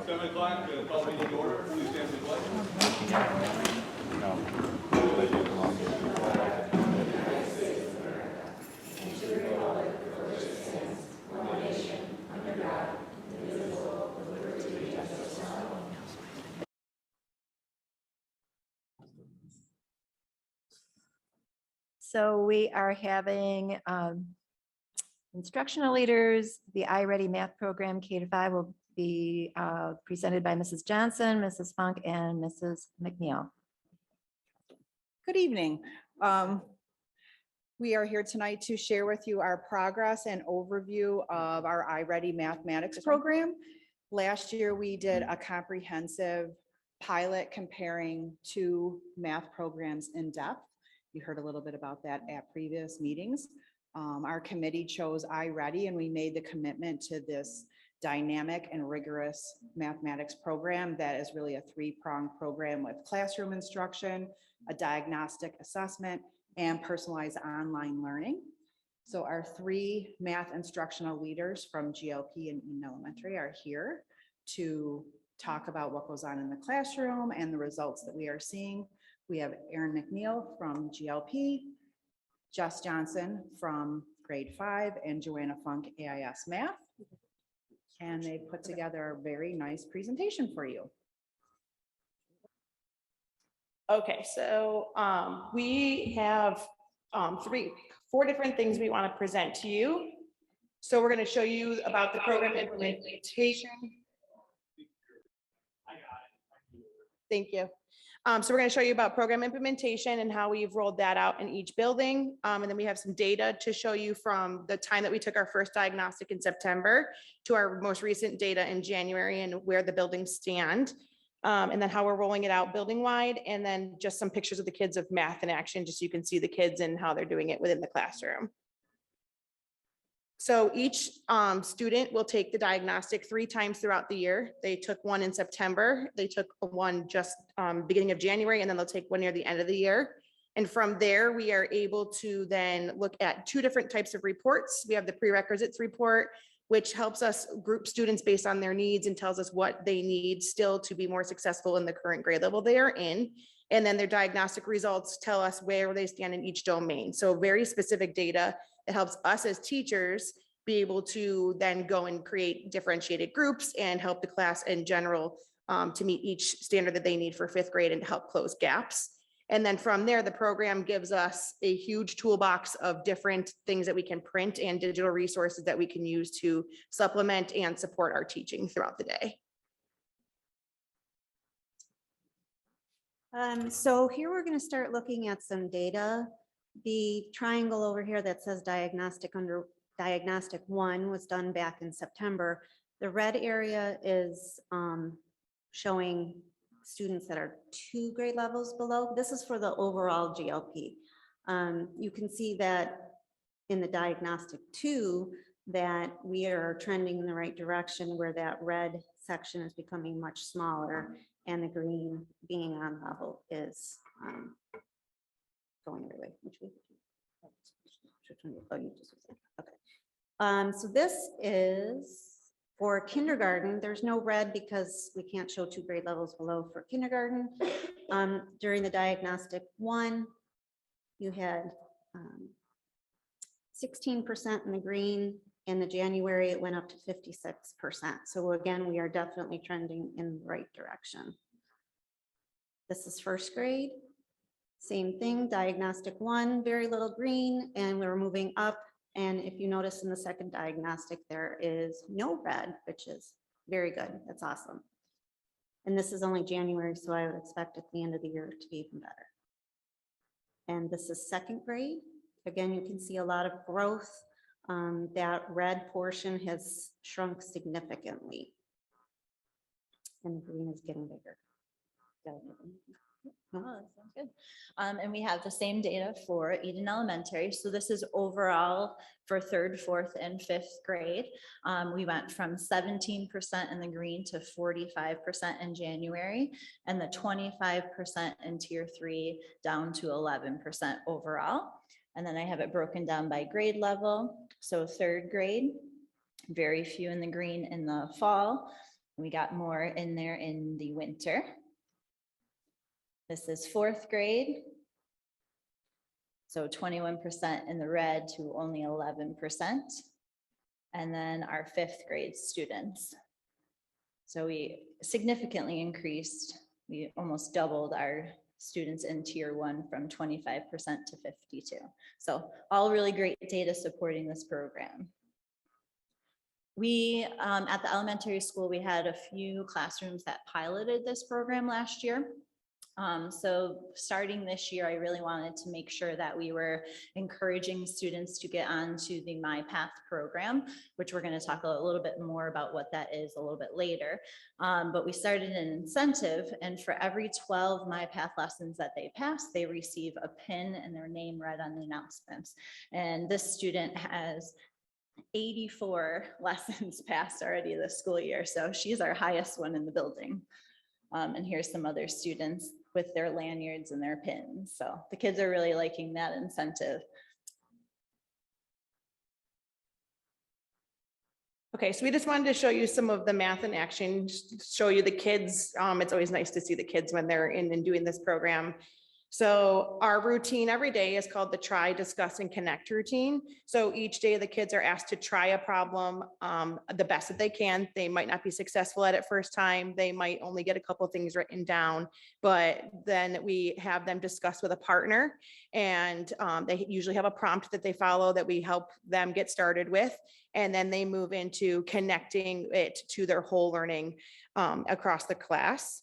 7 o'clock, call the meeting to order. Please stand for the pledge. So we are having instructional leaders. The iReady Math Program K-5 will be presented by Mrs. Johnson, Mrs. Funk, and Mrs. McNeil. Good evening. We are here tonight to share with you our progress and overview of our iReady Mathematics program. Last year, we did a comprehensive pilot comparing two math programs in depth. You heard a little bit about that at previous meetings. Our committee chose iReady, and we made the commitment to this dynamic and rigorous mathematics program that is really a three-pronged program with classroom instruction, a diagnostic assessment, and personalized online learning. So our three math instructional leaders from GLP and Eden Elementary are here to talk about what goes on in the classroom and the results that we are seeing. We have Erin McNeil from GLP, Jess Johnson from grade 5, and Joanna Funk, AIS Math. And they put together a very nice presentation for you. Okay, so we have 4 different things we want to present to you. So we're going to show you about the program implementation. Thank you. So we're going to show you about program implementation and how we've rolled that out in each building. And then we have some data to show you from the time that we took our first diagnostic in September to our most recent data in January and where the buildings stand. And then how we're rolling it out building wide, and then just some pictures of the kids of math in action, just so you can see the kids and how they're doing it within the classroom. So each student will take the diagnostic 3 times throughout the year. They took one in September, they took one just beginning of January, and then they'll take one near the end of the year. And from there, we are able to then look at 2 different types of reports. We have the prerequisites report, which helps us group students based on their needs and tells us what they need still to be more successful in the current grade level they are in. And then their diagnostic results tell us where they stand in each domain. So very specific data that helps us as teachers be able to then go and create differentiated groups and help the class in general to meet each standard that they need for 5th grade and to help close gaps. And then from there, the program gives us a huge toolbox of different things that we can print and digital resources that we can use to supplement and support our teaching throughout the day. So here we're going to start looking at some data. The triangle over here that says diagnostic under diagnostic 1 was done back in September. The red area is showing students that are 2 grade levels below. This is for the overall GLP. You can see that in the diagnostic 2 that we are trending in the right direction, where that red section is becoming much smaller and the green being on level is going every way. Which way? Oh, you just okay. So this is for kindergarten. There's no red because we can't show 2 grade levels below for kindergarten. During the diagnostic 1, you had 16% in the green. In the January, it went up to 56%. So again, we are definitely trending in the right direction. This is 1st grade. Same thing, diagnostic 1, very little green, and we're moving up. And if you notice in the second diagnostic, there is no red, which is very good. That's awesome. And this is only January, so I would expect at the end of the year to be even better. And this is 2nd grade. Again, you can see a lot of growth. That red portion has shrunk significantly. And the green is getting bigger. Oh, that sounds good. And we have the same data for Eden Elementary. So this is overall for 3rd, 4th, and 5th grade. We went from 17% in the green to 45% in January, and the 25% in tier 3 down to 11% overall. And then I have it broken down by grade level. So 3rd grade, very few in the green in the fall. We got more in there in the winter. This is fourth grade. So 21% in the red to only 11%. And then our fifth grade students. So we significantly increased, we almost doubled our students in tier 1 from 25% to 52. So all really great data supporting this program. We, at the elementary school, we had a few classrooms that piloted this program last year. So starting this year, I really wanted to make sure that we were encouraging students to get onto the MyPath program, which we're going to talk a little bit more about what that is a little bit later. But we started an incentive, and for every 12 MyPath lessons that they pass, they receive a pin and their name read on the announcements. And this student has 84 lessons passed already this school year. So she's our highest one in the building. And here's some other students with their lanyards and their pins. So the kids are really liking that incentive. Okay, so we just wanted to show you some of the math in action, just to show you the kids. It's always nice to see the kids when they're in and doing this program. So our routine every day is called the try, discuss, and connect routine. So each day the kids are asked to try a problem the best that they can. They might not be successful at it first time. They might only get a couple things written down, but then we have them discuss with a partner, and they usually have a prompt that they follow that we help them get started with. And then they move into connecting it to their whole learning across the class.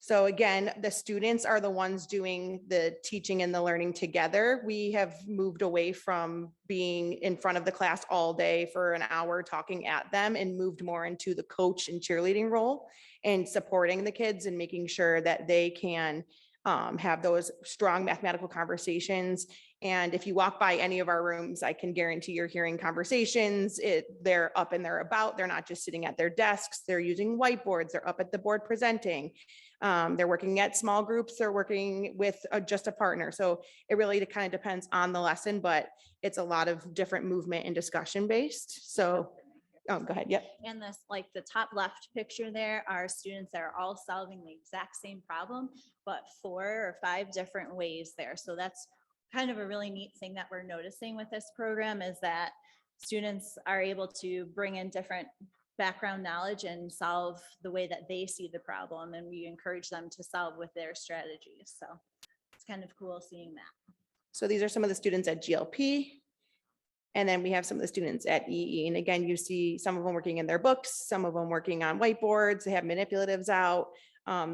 So again, the students are the ones doing the teaching and the learning together. We have moved away from being in front of the class all day for an hour talking at them and moved more into the coach and cheerleading role and supporting the kids and making sure that they can have those strong mathematical conversations. And if you walk by any of our rooms, I can guarantee you're hearing conversations. They're up and they're about. They're not just sitting at their desks. They're using whiteboards. They're up at the board presenting. They're working at small groups. They're working with just a partner. So it really kind of depends on the lesson, but it's a lot of different movement and discussion based. So go ahead. Yep. And this, like the top left picture there, are students that are all solving the exact same problem, but 4 or 5 different ways there. So that's kind of a really neat thing that we're noticing with this program, is that students are able to bring in different background knowledge and solve the way that they see the problem. And we encourage them to solve with their strategies. So it's kind of cool seeing that. So these are some of the students at GLP. And then we have some of the students at EE. And again, you see some of them working in their books, some of them working on whiteboards. They have manipulatives out.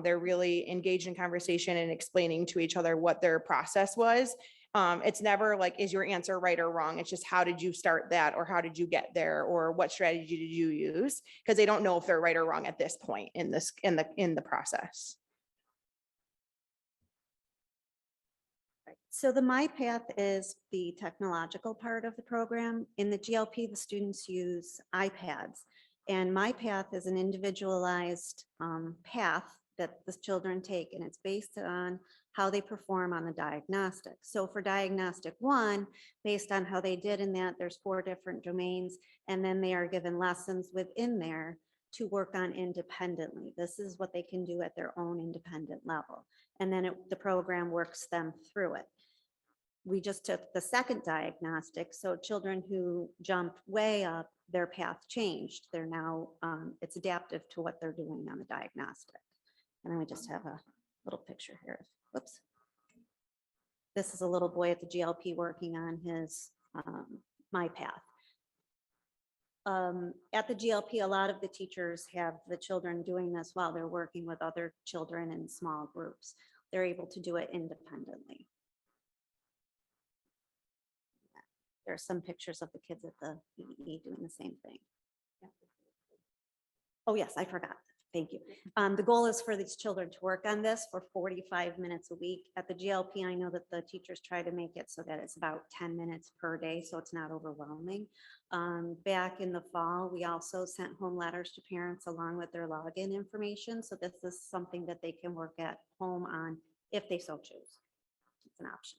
They're really engaged in conversation and explaining to each other what their process was. It's never like, is your answer right or wrong? It's just, how did you start that? Or how did you get there? Or what strategy did you use? Because they don't know if they're right or wrong at this point in the process. So the MyPath is the technological part of the program. In the GLP, the students use iPads, and MyPath is an individualized path that the children take, and it's based on how they perform on the diagnostic. So for diagnostic 1, based on how they did in that, there's 4 different domains, and then they are given lessons within there to work on independently. This is what they can do at their own independent level. And then the program works them through it. We just took the second diagnostic. So children who jumped way up, their path changed. They're now, it's adaptive to what they're doing on the diagnostic. And then we just have a little picture here. Whoops. This is a little boy at the GLP working on his MyPath. At the GLP, a lot of the teachers have the children doing this while they're working with other children in small groups. They're able to do it independently. There are some pictures of the kids at the EE doing the same thing. Oh, yes, I forgot. Thank you. The goal is for these children to work on this for 45 minutes a week. At the GLP, I know that the teachers try to make it so that it's about 10 minutes per day, so it's not overwhelming. Back in the fall, we also sent home letters to parents along with their login information. So this is something that they can work at home on if they so choose. It's an option.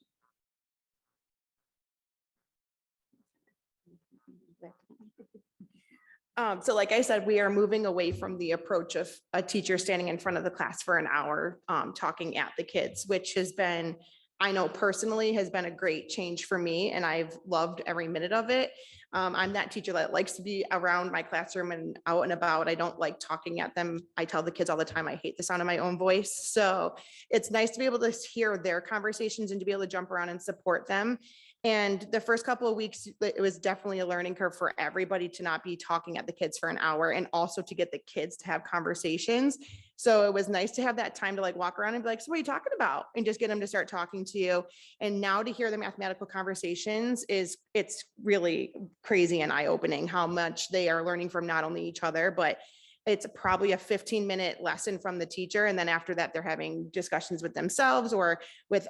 So like I said, we are moving away from the approach of a teacher standing in front of the class for an hour, talking at the kids, which has been, I know personally has been a great change for me, and I've loved every minute of it. I'm that teacher that likes to be around my classroom and out and about. I don't like talking at them. I tell the kids all the time, I hate the sound of my own voice. So it's nice to be able to hear their conversations and to be able to jump around and support them. And the first couple of weeks, it was definitely a learning curve for everybody to not be talking at the kids for an hour, and also to get the kids to have conversations. So it was nice to have that time to like walk around and be like, so what are you talking about? And just get them to start talking to you. And now to hear the mathematical conversations it's really crazy and eye-opening how much they are learning from not only each other, but it's probably a 15-minute lesson from the teacher. And then after that, they're having discussions with themselves or with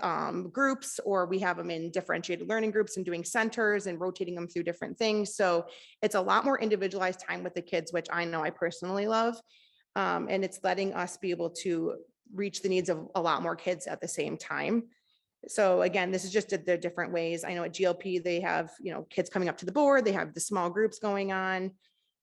groups, or we have them in differentiated learning groups and doing centers and rotating them through different things. So it's a lot more individualized time with the kids, which I know I personally love. And it's letting us be able to reach the needs of a lot more kids at the same time. So again, this is just the different ways. I know at GLP, they have, kids coming up to the board, they have the small groups going on.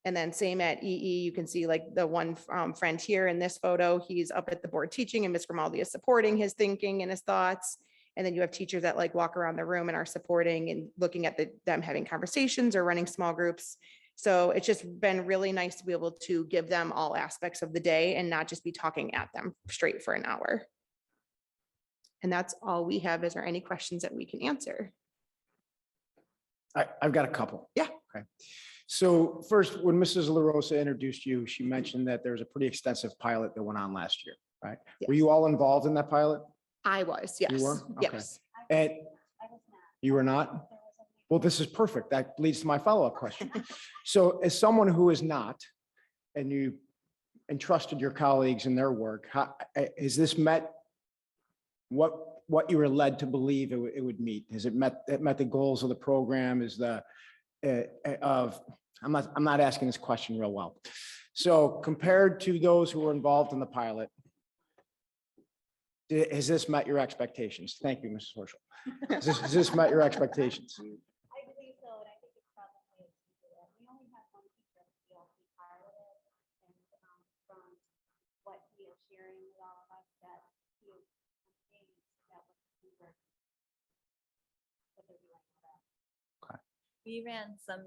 And then same at EE, you can see like the one friend here in this photo, he's up at the board teaching and Ms. Grimaldi is supporting his thinking and his thoughts. And then you have teachers that like walk around the room and are supporting and looking at them having conversations or running small groups. So it's just been really nice to be able to give them all aspects of the day and not just be talking at them straight for an hour. And that's all we have. Is there any questions that we can answer? I've got a couple. Yeah. Okay. So first, when Mrs. LaRosa introduced you, she mentioned that there's a pretty extensive pilot that went on last year, right? Were Yes. you all involved in that pilot? I was, yes. were? Okay. Yes. And you were not? Well, this is perfect. That leads to my follow-up question. So as someone who is not, and you entrusted your colleagues in their work, how has this met what you were led to believe it would meet? Has it met the goals of the program? Is the I'm not asking this question real well. So compared to those who were involved in the pilot, has this met your expectations? Thank you, Mrs. Horschel. Has this met your expectations? I believe so, and I think it's probably, we only have one teacher at the GLP pilot, and from what he is sharing with all of us, that he is amazed at what the teacher, what they're doing with that. We ran some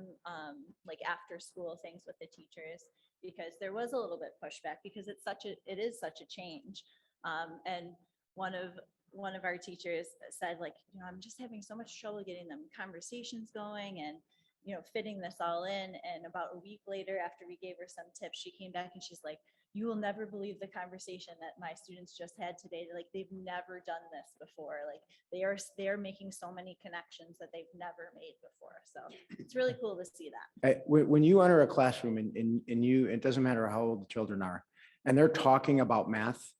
like after school things with the teachers because there was a little bit pushback because it is such a change. And one of our teachers said, like, I'm just having so much trouble getting them conversations going and, fitting this all in. And about a week later, after we gave her some tips, she came back and she's like, you will never believe the conversation that my students just had today. Like, they've never done this before. Like, they are making so many connections that they've never made before. So it's really cool to see that. When you enter a classroom and it doesn't matter how old the children are, and they're talking about math,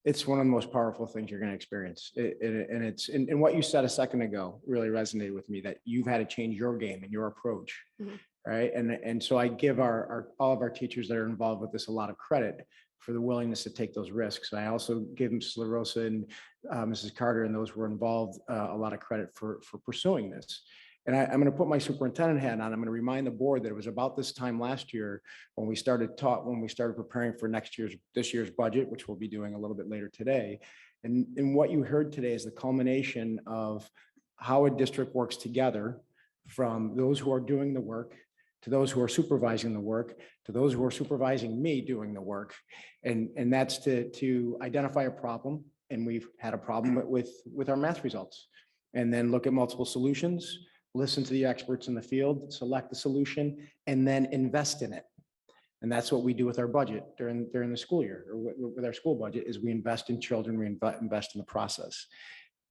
it's one of the most powerful things you're going to experience. And what you said a second ago really resonated with me, that you've had to change your game and your approach. Mhm. Right. And so I give all of our teachers that are involved with this a lot of credit for the willingness to take those risks. I also give Mrs. LaRosa and Mrs. Carter and those who were involved a lot of credit for pursuing this. And I'm going to put my superintendent hat on. I'm going to remind the board that it was about this time last year when we started preparing for this year's budget, which we'll be doing a little bit later today. And what you heard today is the culmination of how a district works together, from those who are doing the work to those who are supervising the work, to those who are supervising me doing the work. And that's to identify a problem. And we've had a problem with our math results, and then look at multiple solutions, listen to the experts in the field, select the solution, and then invest in it. And that's what we do with our budget during the school year, or with our school budget, is we invest in children, we invest in the process.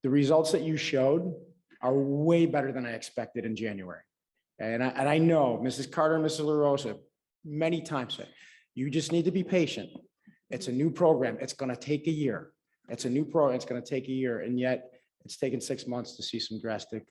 The results that you showed are way better than I expected in January. And I know Mrs. Carter and Mrs. LaRosa many times said, you just need to be patient. It's a new program. It's going to take a year. It's a new program. It's going to take a year. And yet it's taken 6 months to see some drastic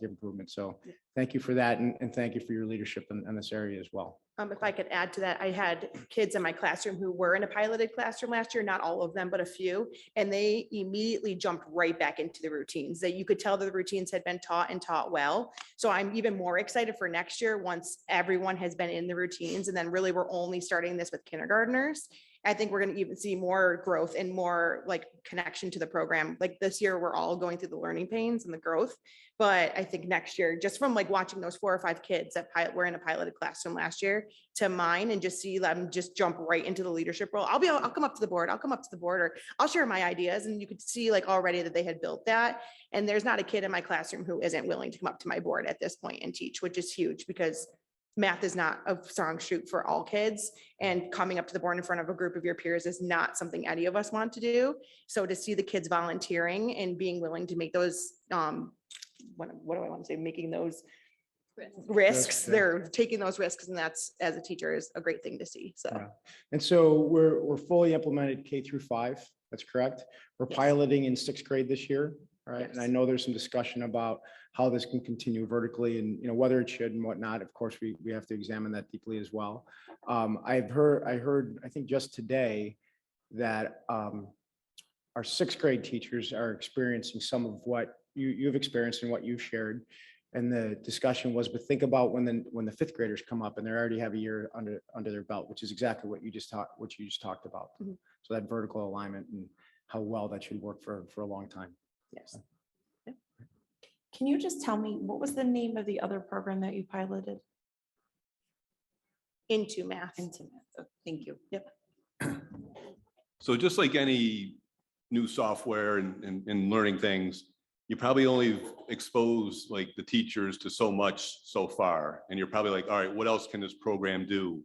improvement. So thank you for that. And thank you for your leadership in this area as well. If I could add to that, I had kids in my classroom who were in a piloted classroom last year, not all of them, but a few, and they immediately jumped right back into the routines that you could tell that the routines had been taught and taught well. So I'm even more excited for next year once everyone has been in the routines, and then really we're only starting this with kindergartners. I think we're going to even see more growth and more like connection to the program. Like this year, we're all going through the learning pains and the growth. But I think next year, just from like watching those 4 or 5 kids that were in a piloted classroom last year to mine and just see them just jump right into the leadership role. I'll come up to the board. I'll come up to the board, or I'll share my ideas. And you could see like already that they had built that. And there's not a kid in my classroom who isn't willing to come up to my board at this point and teach, which is huge because math is not a strong suit for all kids, and coming up to the board in front of a group of your peers is not something any of us want to do. So to see the kids volunteering and being willing to make those, what do I want to say, making those risks, yeah. they're taking those risks, and that's, as a teacher, is a great thing to see. So Yeah. And so we're fully implemented K-5. That's correct. We're Yes. piloting in 6th grade this year. Right. And I Yes. know there's some discussion about how this can continue vertically and, whether it should and whatnot. Of course, we have to examine that deeply as well. I heard, I think just today that our 6th grade teachers are experiencing some of what you've experienced and what you've shared. And the discussion was, but think about when the 5th graders come up and they already have a year under their belt, which is exactly what you just talked about. Mhm. So that vertical alignment and how well that should work for a long time. yes. Can you just tell me, what was the name of the other program that you piloted? Into math. Into math. Oh, thank you. Yep. So just like any new software and learning things, you probably only expose like the teachers to so much so far. And you're probably like, all right, what else can this program do?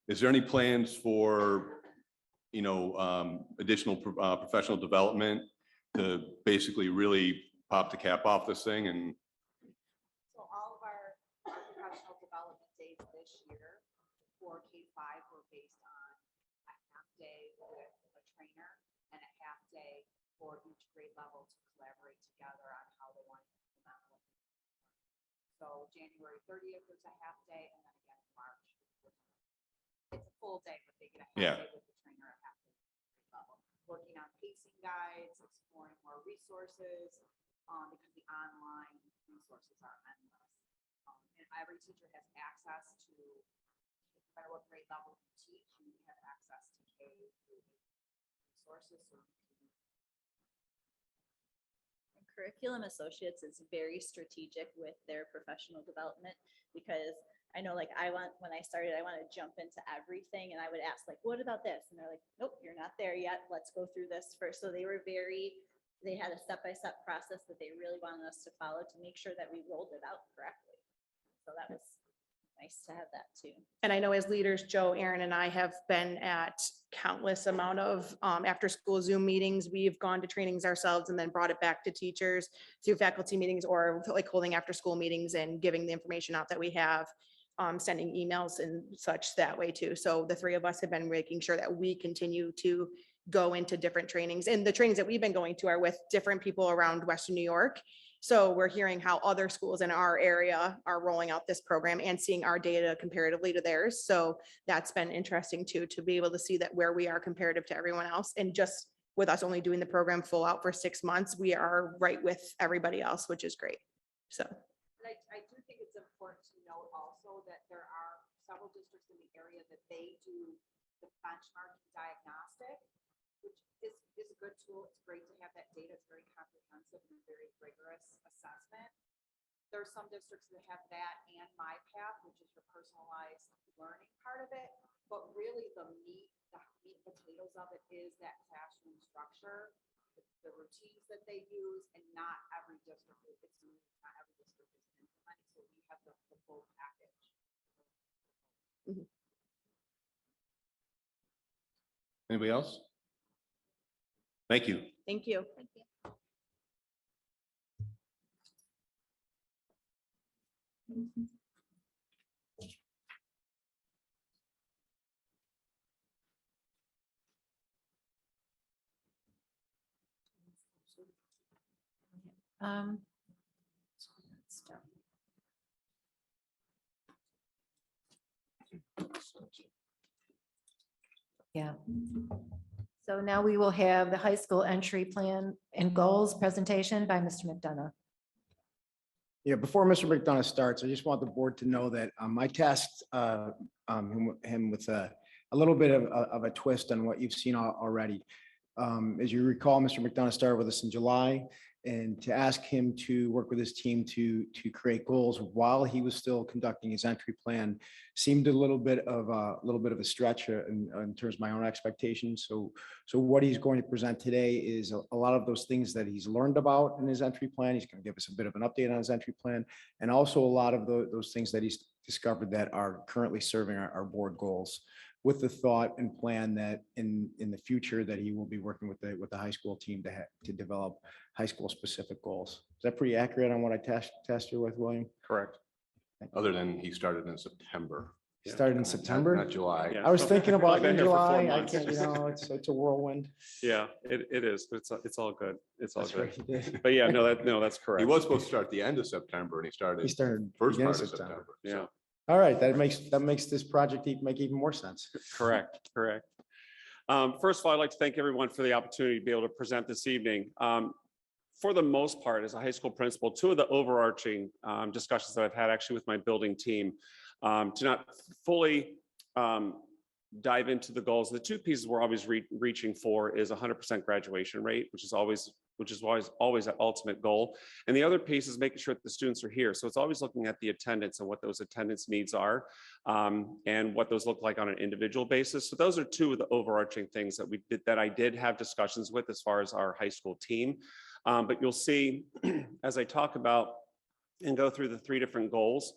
Is there any plans for, additional professional development to basically really pop the cap off this thing? And So all of our professional development days this year for K-5 were based on a half day with a trainer and a half day for each grade level to collaborate together on how they want to implement what they learned. So January 30th, there's a half day, and then again in March. It's a full day, but they get a Yeah. half day with the trainer, a half day with the grade level. Working on pacing guides, exploring more resources, because the online resources are endless. And every teacher has access to, no matter what grade level you teach, you have access to K through resources. So you can And Curriculum Associates is very strategic with their professional development, because I know like when I started, I want to jump into everything, and I would ask like, what about this? And they're like, nope, you're not there yet. Let's go through this first. So they had a step-by-step process that they really wanted us to follow to make sure that we rolled it out correctly. So that was nice to have that too. And I know as leaders, Joe, Aaron, and I have been at countless amount of after-school Zoom meetings. We've gone to trainings ourselves and then brought it back to teachers through faculty meetings, or like holding after-school meetings and giving the information out that we have, sending emails and such that way too. So the 3 of us have been making sure that we continue to go into different trainings, and the trainings that we've been going to are with different people around Western New York. So we're hearing how other schools in our area are rolling out this program and seeing our data comparatively to theirs. So that's been interesting too, to be able to see that where we are comparative to everyone else. And just with us only doing the program full out for 6 months, we are right with everybody else, which is great. So. But I do think it's important to note also that there are several districts in the area that they do the benchmarking diagnostic, which is a good tool. It's great to have that data. It's very comprehensive and very rigorous assessment. There are some districts that have that and MyPath, which is your personalized learning part of it. But really the meat and potatoes of it is that classroom structure, the routines that they use, and not every district is implementing. So we have the full package. anybody else? Thank you. Thank you. Um, Yeah. So now we will have the high school entry plan and goals presentation by Mr. McDonough. Yeah, before Mr. McDonough starts, I just want the board to know that I tasked him with a little bit of a twist on what you've seen already. As you recall, Mr. McDonough started with us in July, and to ask him to work with his team to create goals while he was still conducting his entry plan seemed a little bit of a stretch in terms of my own expectations. So what he's going to present today is a lot of those things that he's learned about in his entry plan. He's going to give us a bit of an update on his entry plan, and also a lot of those things that he's discovered that are currently serving our board goals, with the thought and plan that in the future that he will be working with the high school team to develop high school specific goals. Is that pretty accurate on what I tasked you with, William? Correct. Other than he started in September. Started in Not September? July. Yeah. I was thinking about Been in here for 4 July. I months. can't, it's a whirlwind. Yeah, it is, but it's all good. It's all That's good. right. He did. But yeah, no, that's correct. He was supposed to start at the end of September and he He started started first beginning part of of September. September. Yeah, All right, that makes this project make even more sense. correct. First of all, I'd like to thank everyone for the opportunity to be able to present this evening. For the most part, as a high school principal, two of the overarching discussions that I've had actually with my building team, to not fully dive into the goals. The two pieces we're always reaching for is 100% graduation rate, which is always an ultimate goal. And the other piece is making sure that the students are here. So it's always looking at the attendance and what those attendance needs are, and what those look like on an individual basis. So those are two of the overarching things that I did have discussions with as far as our high school team. But you'll see as I talk about and go through the three different goals,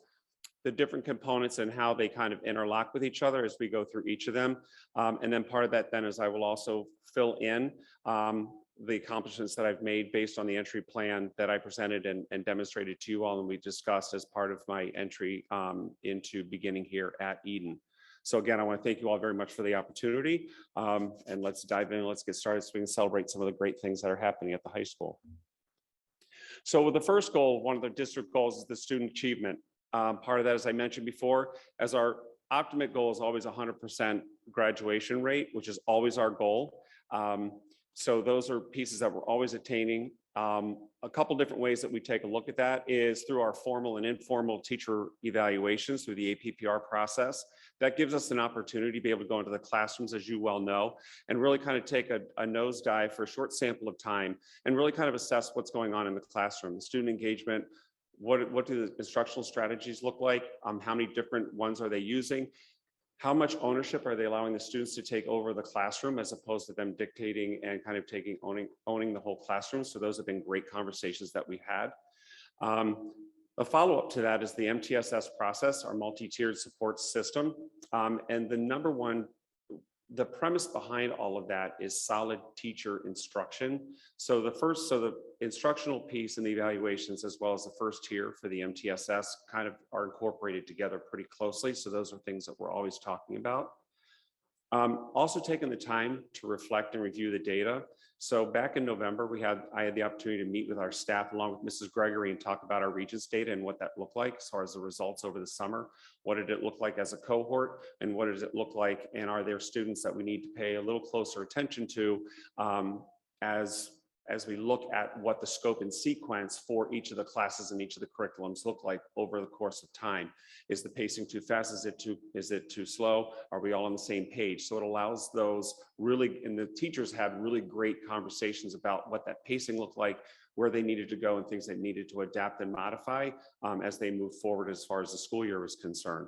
the different components and how they kind of interlock with each other as we go through each of them. And then part of that then is I will also fill in the accomplishments that I've made based on the entry plan that I presented and demonstrated to you all and we discussed as part of my entry into beginning here at Eden. So again, I want to thank you all very much for the opportunity, and let's dive in, let's get started so we can celebrate some of the great things that are happening at the high school. So with the first goal, one of the district goals is the student achievement. Part of that, as I mentioned before, as our optimum goal is always 100% graduation rate, which is always our goal. So those are pieces that we're always attaining. A couple different ways that we take a look at that is through our formal and informal teacher evaluations through the APPR process. That gives us an opportunity to be able to go into the classrooms, as you well know, and really kind of take a nosedive for a short sample of time and really kind of assess what's going on in the classroom, student engagement. What do the instructional strategies look like? How many different ones are they using? How much ownership are they allowing the students to take over the classroom as opposed to them dictating and kind of owning the whole classroom? So those have been great conversations that we had. A follow-up to that is the MTSS process, our multi-tiered support system. And the premise behind all of that is solid teacher instruction. So the instructional piece and the evaluations, as well as the first tier for the MTSS, kind of are incorporated together pretty closely. So those are things that we're always talking about. Also taking the time to reflect and review the data. So back in November, I had the opportunity to meet with our staff along with Mrs. Gregory and talk about our Regents data and what that looked like as far as the results over the summer. What did it look like as a cohort and what does it look like? And are there students that we need to pay a little closer attention to as we look at what the scope and sequence for each of the classes and each of the curriculums look like over the course of time? Is the pacing too fast? Is it too slow? Are we all on the same page? So it allows those really, and the teachers had really great conversations about what that pacing looked like, where they needed to go and things they needed to adapt and modify as they move forward as far as the school year is concerned.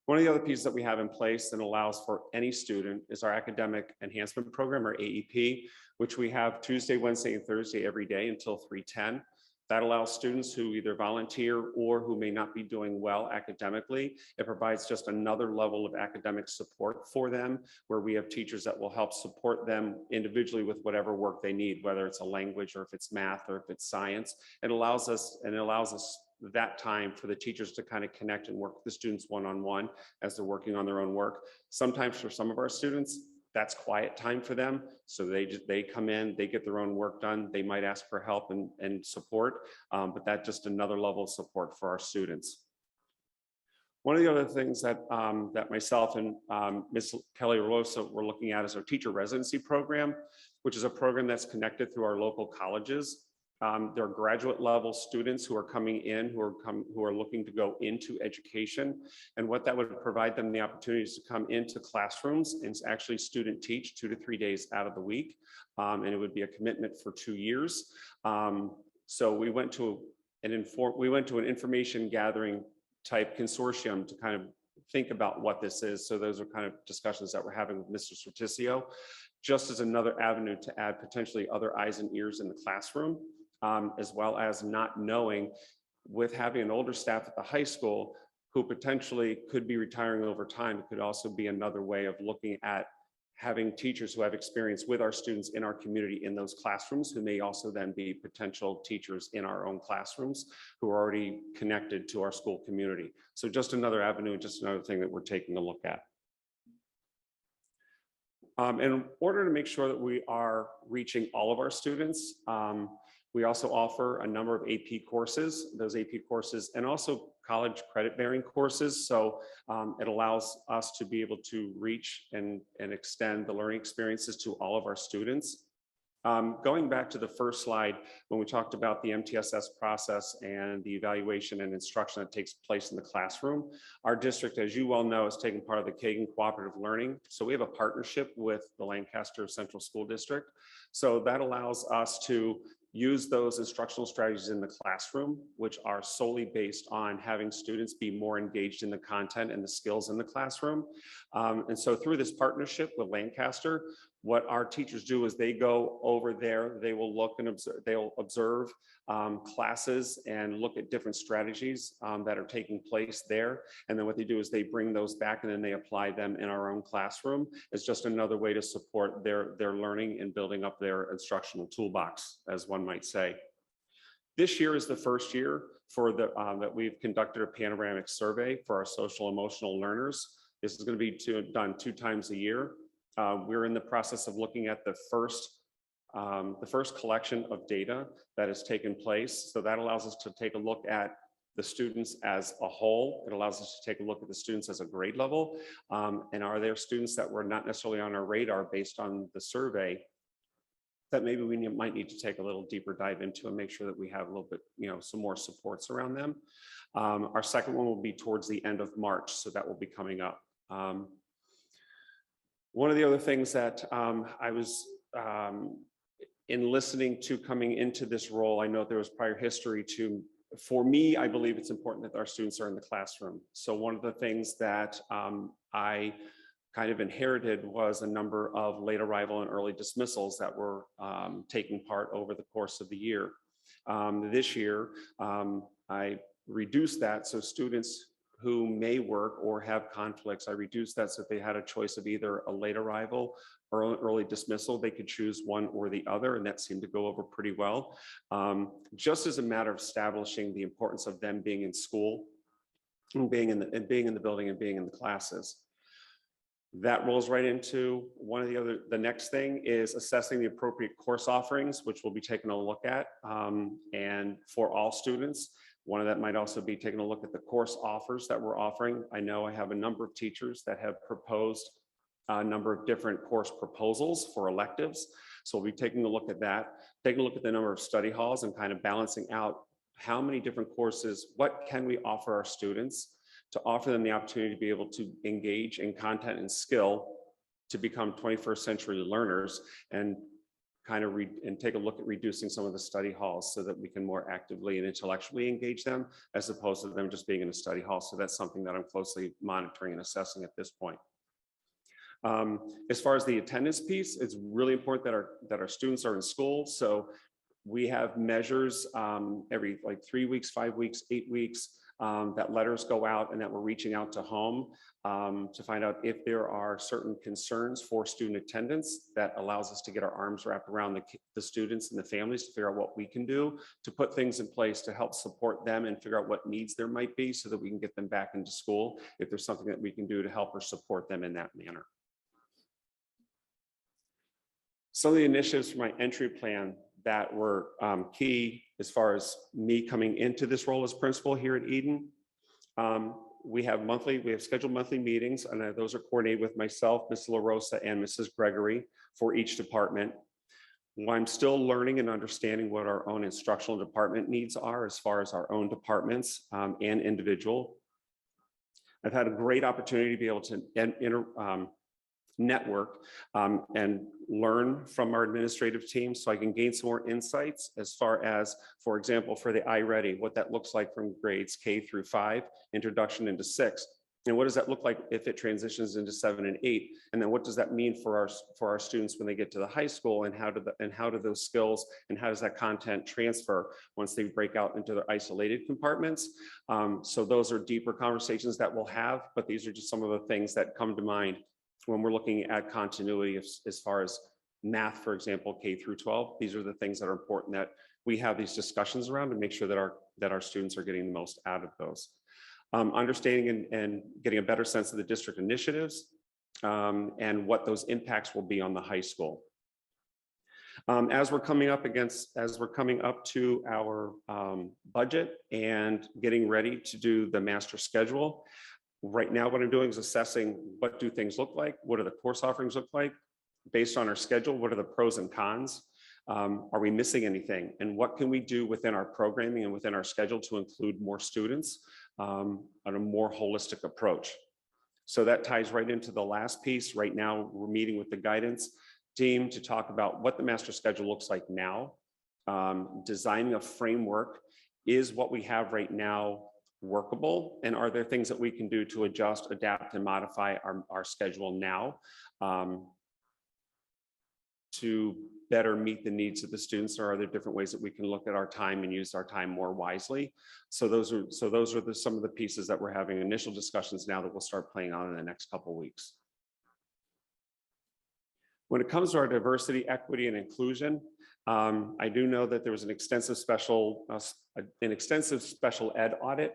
One of the other pieces that we have in place that allows for any student is our Academic Enhancement Program, or AEP, which we have Tuesday, Wednesday, and Thursday every day until 3:10. That allows students who either volunteer or who may not be doing well academically. It provides just another level of academic support for them, where we have teachers that will help support them individually with whatever work they need, whether it's a language or if it's math or if it's science. It allows us that time for the teachers to kind of connect and work with the students one-on-one as they're working on their own work. Sometimes for some of our students, that's quiet time for them. So they come in, they get their own work done. They might ask for help and support, but that's just another level of support for our students. One of the other things that, that myself and Ms. Kelly Rosa were looking at is our teacher residency program, which is a program that's connected through our local colleges. There are graduate level students who are coming in, who are looking to go into education. And what that would provide them the opportunity is to come into classrooms and actually student teach 2 to 3 days out of the week. And it would be a commitment for 2 years. So we went to an information gathering type consortium to kind of think about what this is. So those are kind of discussions that we're having with Mr. Sortisio, just as another avenue to add potentially other eyes and ears in the classroom, as well as not knowing, with having an older staff at the high school who potentially could be retiring over time, it could also be another way of looking at having teachers who have experience with our students in our community in those classrooms, who may also then be potential teachers in our own classrooms who are already connected to our school community. So just another avenue, just another thing that we're taking a look at. In order to make sure that we are reaching all of our students, we also offer a number of AP courses, those AP courses, and also college credit bearing courses. So it allows us to be able to reach and extend the learning experiences to all of our students. Going back to the first slide, when we talked about the MTSS process and the evaluation and instruction that takes place in the classroom, our district, as you well know, is taking part of the Kagan Cooperative Learning. So we have a partnership with the Lancaster Central School District. So that allows us to use those instructional strategies in the classroom, which are solely based on having students be more engaged in the content and the skills in the classroom. And so through this partnership with Lancaster, what our teachers do is they go over there, they will look and observe, they'll observe classes and look at different strategies that are taking place there. And then what they do is they bring those back and then they apply them in our own classroom. It's just another way to support their learning and building up their instructional toolbox, as one might say. This year is the first year for that we've conducted a panoramic survey for our social emotional learners. This is going to be done 2 times a year. We're in the process of looking at the first collection of data that has taken place. So that allows us to take a look at the students as a whole. It allows us to take a look at the students as a grade level. And are there students that were not necessarily on our radar based on the survey that maybe we might need to take a little deeper dive into and make sure that we have a little bit, some more supports around them. Our second one will be towards the end of March. So that will be coming up. One of the other things that I was in listening to coming into this role, I know there was prior history to, for me, I believe it's important that our students are in the classroom. So one of the things that I kind of inherited was a number of late arrival and early dismissals that were taking part over the course of the year. This year, I reduced that so students who may work or have conflicts, I reduced that so if they had a choice of either a late arrival or an early dismissal, they could choose one or the other, and that seemed to go over pretty well. Just as a matter of establishing the importance of them being in school, and being in the building and being in the classes. That rolls right into the next thing is assessing the appropriate course offerings, which we'll be taking a look at, and for all students. One of that might also be taking a look at the course offers that we're offering. I know I have a number of teachers that have proposed a number of different course proposals for electives. So we'll be taking a look at that, taking a look at the number of study halls and kind of balancing out how many different courses, what can we offer our students to offer them the opportunity to be able to engage in content and skill to become 21st century learners, and kind of take a look at reducing some of the study halls so that we can more actively and intellectually engage them as opposed to them just being in a study hall. So that's something that I'm closely monitoring and assessing at this point. As far as the attendance piece, it's really important that our students are in school. So we have measures every 3 weeks, 5 weeks, 8 weeks, that letters go out and that we're reaching out to home to find out if there are certain concerns for student attendance. That allows us to get our arms wrapped around the students and the families to figure out what we can do to put things in place to help support them and figure out what needs there might be so that we can get them back into school if there's something that we can do to help or support them in that manner. Some of the initiatives for my entry plan that were key as far as me coming into this role as principal here at Eden. we have scheduled monthly meetings, and those are coordinated with myself, Ms. La Rosa, and Mrs. Gregory for each department. I'm still learning and understanding what our own instructional department needs are as far as our own departments and individual. I've had a great opportunity to be able to network and learn from our administrative team so I can gain some more insights as far as, for example, for the iReady, what that looks like from grades K through 5, introduction into 6. And what does that look like if it transitions into 7 and 8? And then what does that mean for our students when they get to the high school, and how do those skills and how does that content transfer once they break out into their isolated compartments? So those are deeper conversations that we'll have, but these are just some of the things that come to mind when we're looking at continuity as far as math, for example, K through 12. These are the things that are important that we have these discussions around to make sure that our students are getting the most out of those. Understanding and getting a better sense of the district initiatives and what those impacts will be on the high school. As we're coming up to our budget and getting ready to do the master schedule, right now what I'm doing is assessing what do things look like, what do the course offerings look like, based on our schedule, what are the pros and cons? Are we missing anything? And what can we do within our programming and within our schedule to include more students on a more holistic approach? So that ties right into the last piece. Right now, we're meeting with the guidance team to talk about what the master schedule looks like now. Designing a framework, is what we have right now workable? And are there things that we can do to adjust, adapt, and modify our schedule now to better meet the needs of the students? Or are there different ways that we can look at our time and use our time more wisely? So those are some of the pieces that we're having initial discussions now that we'll start playing on in the next couple of weeks. When it comes to our diversity, equity, and inclusion, I do know that there was an extensive special ed audit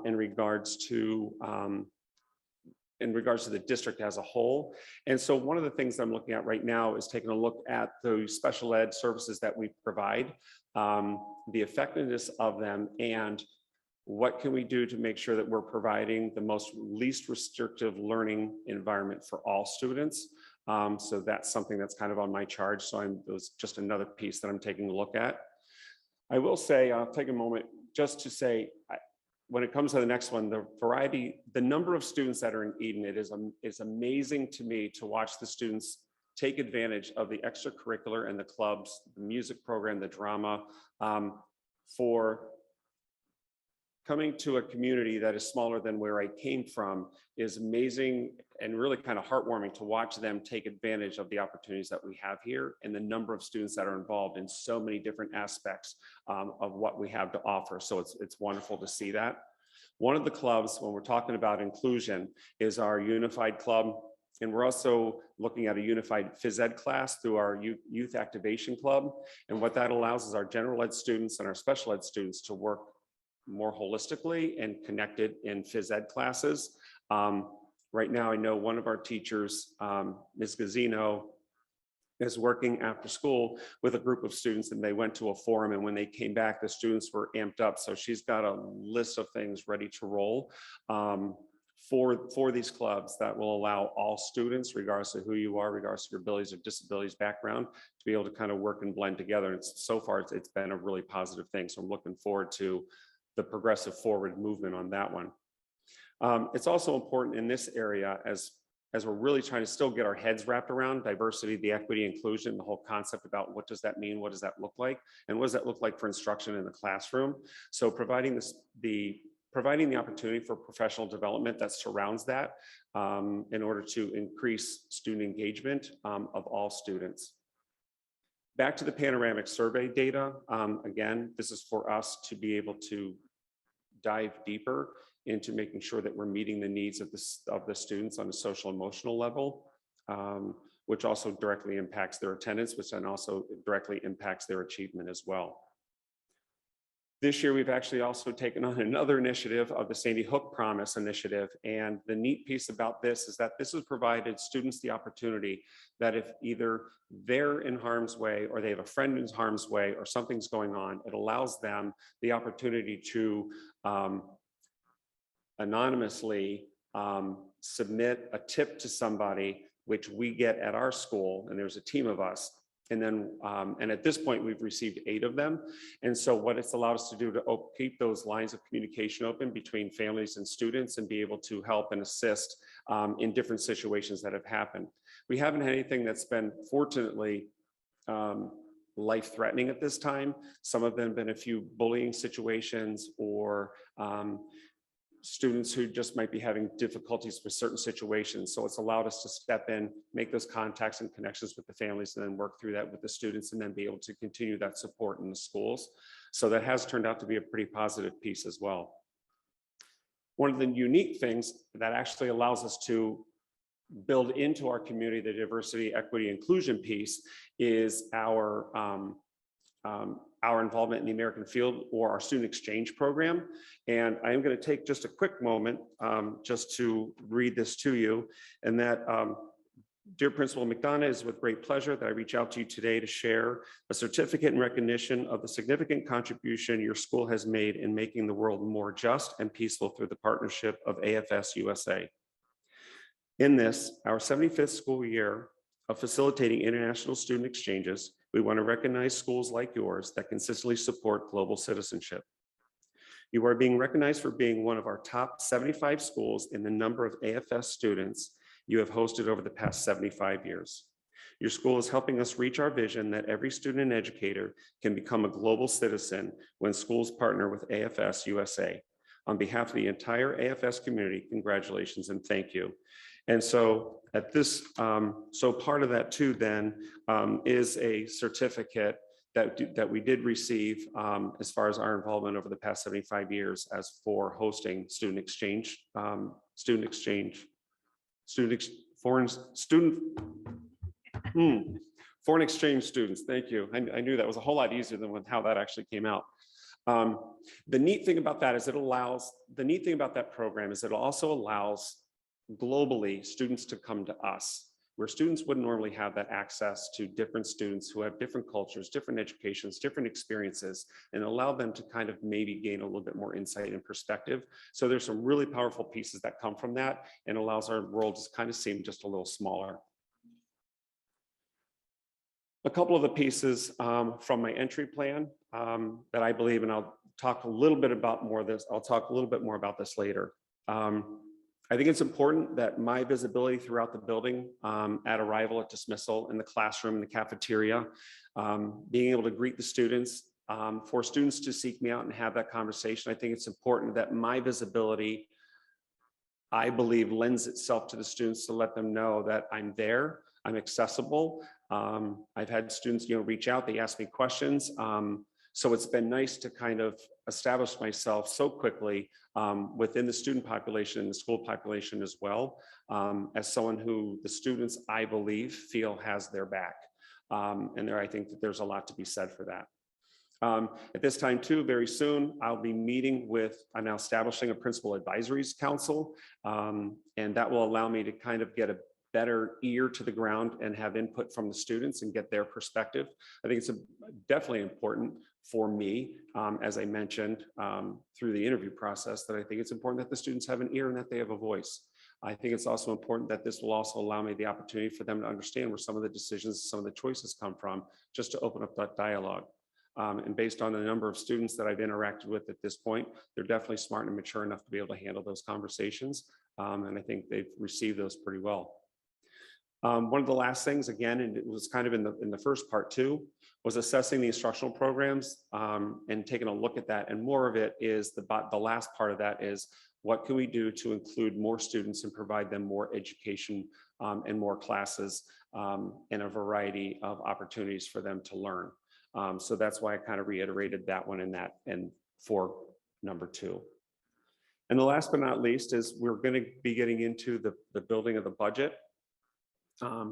in regards to the district as a whole. And so one of the things I'm looking at right now is taking a look at the special ed services that we provide, the effectiveness of them, and what can we do to make sure that we're providing the least restrictive learning environment for all students. So that's something that's kind of on my charge. So it was just another piece that I'm taking a look at. I will say, I'll take a moment just to say, when it comes to the next one, the number of students that are in Eden, it is amazing to me to watch the students take advantage of the extracurricular and the clubs, the music program, the drama, for coming to a community that is smaller than where I came from is amazing and really kind of heartwarming to watch them take advantage of the opportunities that we have here and the number of students that are involved in so many different aspects of what we have to offer. So it's wonderful to see that. One of the clubs, when we're talking about inclusion, is our Unified Club. And we're also looking at a unified phys ed class through our Youth Activation Club. And what that allows is our general ed students and our special ed students to work more holistically and connected in phys ed classes. Right now, I know one of our teachers, Ms. Gazzino, is working after school with a group of students, and they went to a forum, and when they came back, the students were amped up. So she's got a list of things ready to roll for these clubs that will allow all students, regardless of who you are, regardless of your abilities or disabilities background, to be able to kind of work and blend together. And so far, it's been a really positive thing. So I'm looking forward to the progressive forward movement on that one. It's also important in this area as we're really trying to still get our heads wrapped around diversity, the equity, inclusion, the whole concept about what does that mean, what does that look like, and what does that look like for instruction in the classroom. So providing the opportunity for professional development that surrounds that in order to increase student engagement of all students. Back to the panoramic survey data. Again, this is for us to be able to dive deeper into making sure that we're meeting the needs of the students on a social emotional level, which also directly impacts their attendance, which then also directly impacts their achievement as well. This year, we've actually also taken on another initiative of the Sandy Hook Promise initiative. And the neat piece about this is that this has provided students the opportunity that if either they're in harm's way or they have a friend in harm's way or something's going on, it allows them the opportunity to anonymously submit a tip to somebody, which we get at our school, and there's a team of us. And then, and at this point, we've received 8 of them. And so what it's allowed us to do to keep those lines of communication open between families and students and be able to help and assist in different situations that have happened. We haven't had anything that's been, fortunately, life-threatening at this time. Some of them have been a few bullying situations or students who just might be having difficulties with certain situations. So it's allowed us to step in, make those contacts and connections with the families, and then work through that with the students, and then be able to continue that support in the schools. So that has turned out to be a pretty positive piece as well. One of the unique things that actually allows us to build into our community the diversity, equity, inclusion piece is our involvement in the American Field or our student exchange program. And I am going to take just a quick moment just to read this to you. And that, dear Principal McDonough, is with great pleasure that I reach out to you today to share a certificate in recognition of the significant contribution your school has made in making the world more just and peaceful through the partnership of AFS USA. In this, our 75th school year of facilitating international student exchanges, we want to recognize schools like yours that consistently support global citizenship. You are being recognized for being one of our top 75 schools in the number of AFS students you have hosted over the past 75 years. Your school is helping us reach our vision that every student and educator can become a global citizen when schools partner with AFS USA. On behalf of the entire AFS community, congratulations and thank you. And so at this, so part of that too then is a certificate that we did receive as far as our involvement over the past 75 years as for hosting foreign exchange students. Thank you. I knew that was a whole lot easier than how that actually came out. The neat thing about that is the neat thing about that program is it also allows globally students to come to us, where students wouldn't normally have that access to different students who have different cultures, different educations, different experiences, and allow them to kind of maybe gain a little bit more insight and perspective. So there's some really powerful pieces that come from that and allows our world to kind of seem just a little smaller. A couple of the pieces from my entry plan that I believe, and I'll talk a little bit about more of this, I'll talk a little bit more about this later. I think it's important that my visibility throughout the building at arrival, at dismissal, in the classroom, in the cafeteria, being able to greet the students, for students to seek me out and have that conversation. I think it's important that my visibility, I believe, lends itself to the students to let them know that I'm there, I'm accessible. I've had students, reach out, they ask me questions. So it's been nice to kind of establish myself so quickly within the student population and the school population as well, as someone who the students, I believe, feel has their back. And I think that there's a lot to be said for that. At this time too, very soon, I'll be meeting with, I'm now establishing a principal advisories council, and that will allow me to kind of get a better ear to the ground and have input from the students and get their perspective. I think it's definitely important for me, as I mentioned through the interview process, that I think it's important that the students have an ear and that they have a voice. I think it's also important that this will also allow me the opportunity for them to understand where some of the decisions, some of the choices come from, just to open up that dialogue. And based on the number of students that I've interacted with at this point, they're definitely smart and mature enough to be able to handle those conversations. And I think they've received those pretty well. One of the last things, again, and it was kind of in the first part too, was assessing the instructional programs and taking a look at that. And more of it is the last part of that is what can we do to include more students and provide them more education and more classes and a variety of opportunities for them to learn. So that's why I kind of reiterated that one and for number 2. And the last but not least is we're going to be getting into the building of the budget.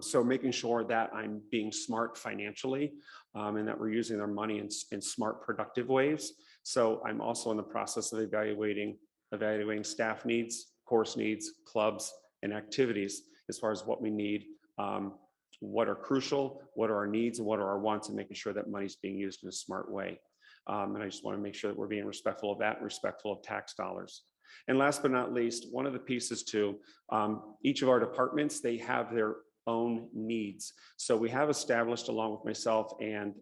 So making sure that I'm being smart financially and that we're using our money in smart, productive ways. So I'm also in the process of evaluating staff needs, course needs, clubs, and activities as far as what we need, what are crucial, what are our needs, and what are our wants, and making sure that money's being used in a smart way. And I just want to make sure that we're being respectful of that and respectful of tax dollars. And last but not least, one of the pieces too, each of our departments, they have their own needs. So we have established, along with myself and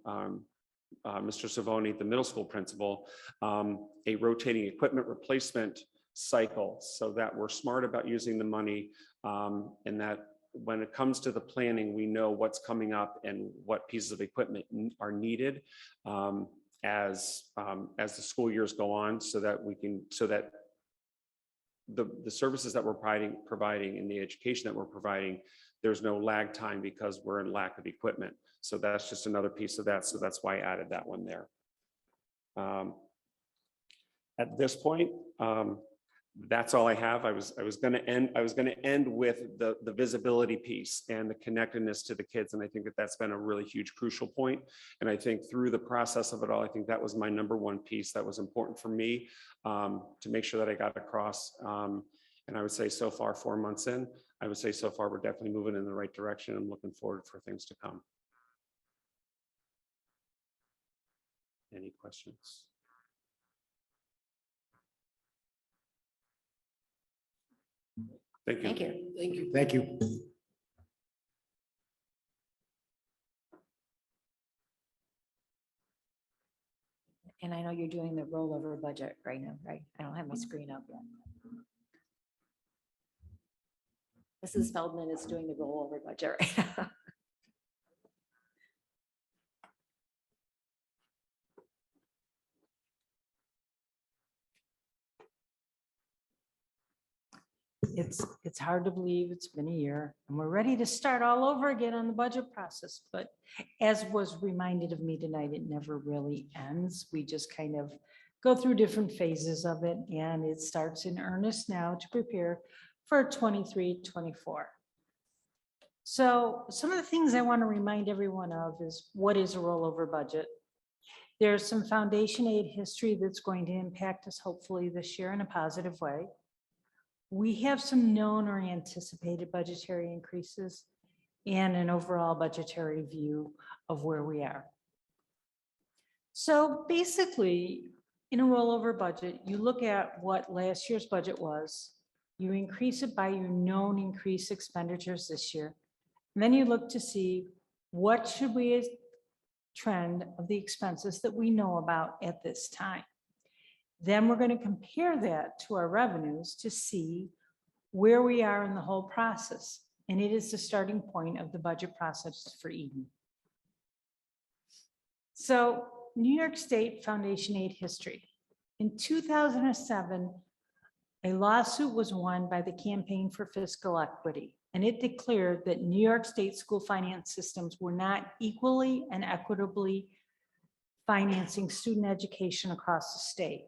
Mr. Savoni, the middle school principal, a rotating equipment replacement cycle so that we're smart about using the money, and that when it comes to the planning, we know what's coming up and what pieces of equipment are needed as the school years go on, so that the services that we're providing and the education that we're providing, there's no lag time because we're in lack of equipment. So that's just another piece of that. So that's why I added that one there. At this point, that's all I have. I was going to end with the visibility piece and the connectedness to the kids. And I think that that's been a really huge, crucial point. And I think through the process of it all, I think that was my number one piece that was important for me to make sure that I got across. And I would say so far, 4 months in, I would say so far, we're definitely moving in the right direction. I'm looking forward for things to come. Any questions? Thank you. Thank you. Thank you. Thank you. And I know you're doing the rollover budget right now, right? I don't have my screen up yet. Mrs. Feldman is doing the rollover budget right now. It's hard to believe it's been a year and we're ready to start all over again on the budget process. But as was reminded of me tonight, it never really ends. We just kind of go through different phases of it, and it starts in earnest now to prepare for 23-24. So some of the things I want to remind everyone of is what is a rollover budget. There's some foundation aid history that's going to impact us hopefully this year in a positive way. We have some known or anticipated budgetary increases and an overall budgetary view of where we are. So basically, in a rollover budget, you look at what last year's budget was, you increase it by your known increased expenditures this year, and then you look to see what should we trend of the expenses that we know about at this time. Then we're going to compare that to our revenues to see where we are in the whole process. And it is the starting point of the budget process for Eden. So New York State Foundation Aid history. In 2007, a lawsuit was won by the Campaign for Fiscal Equity, and it declared that New York State school finance systems were not equally and equitably financing student education across the state.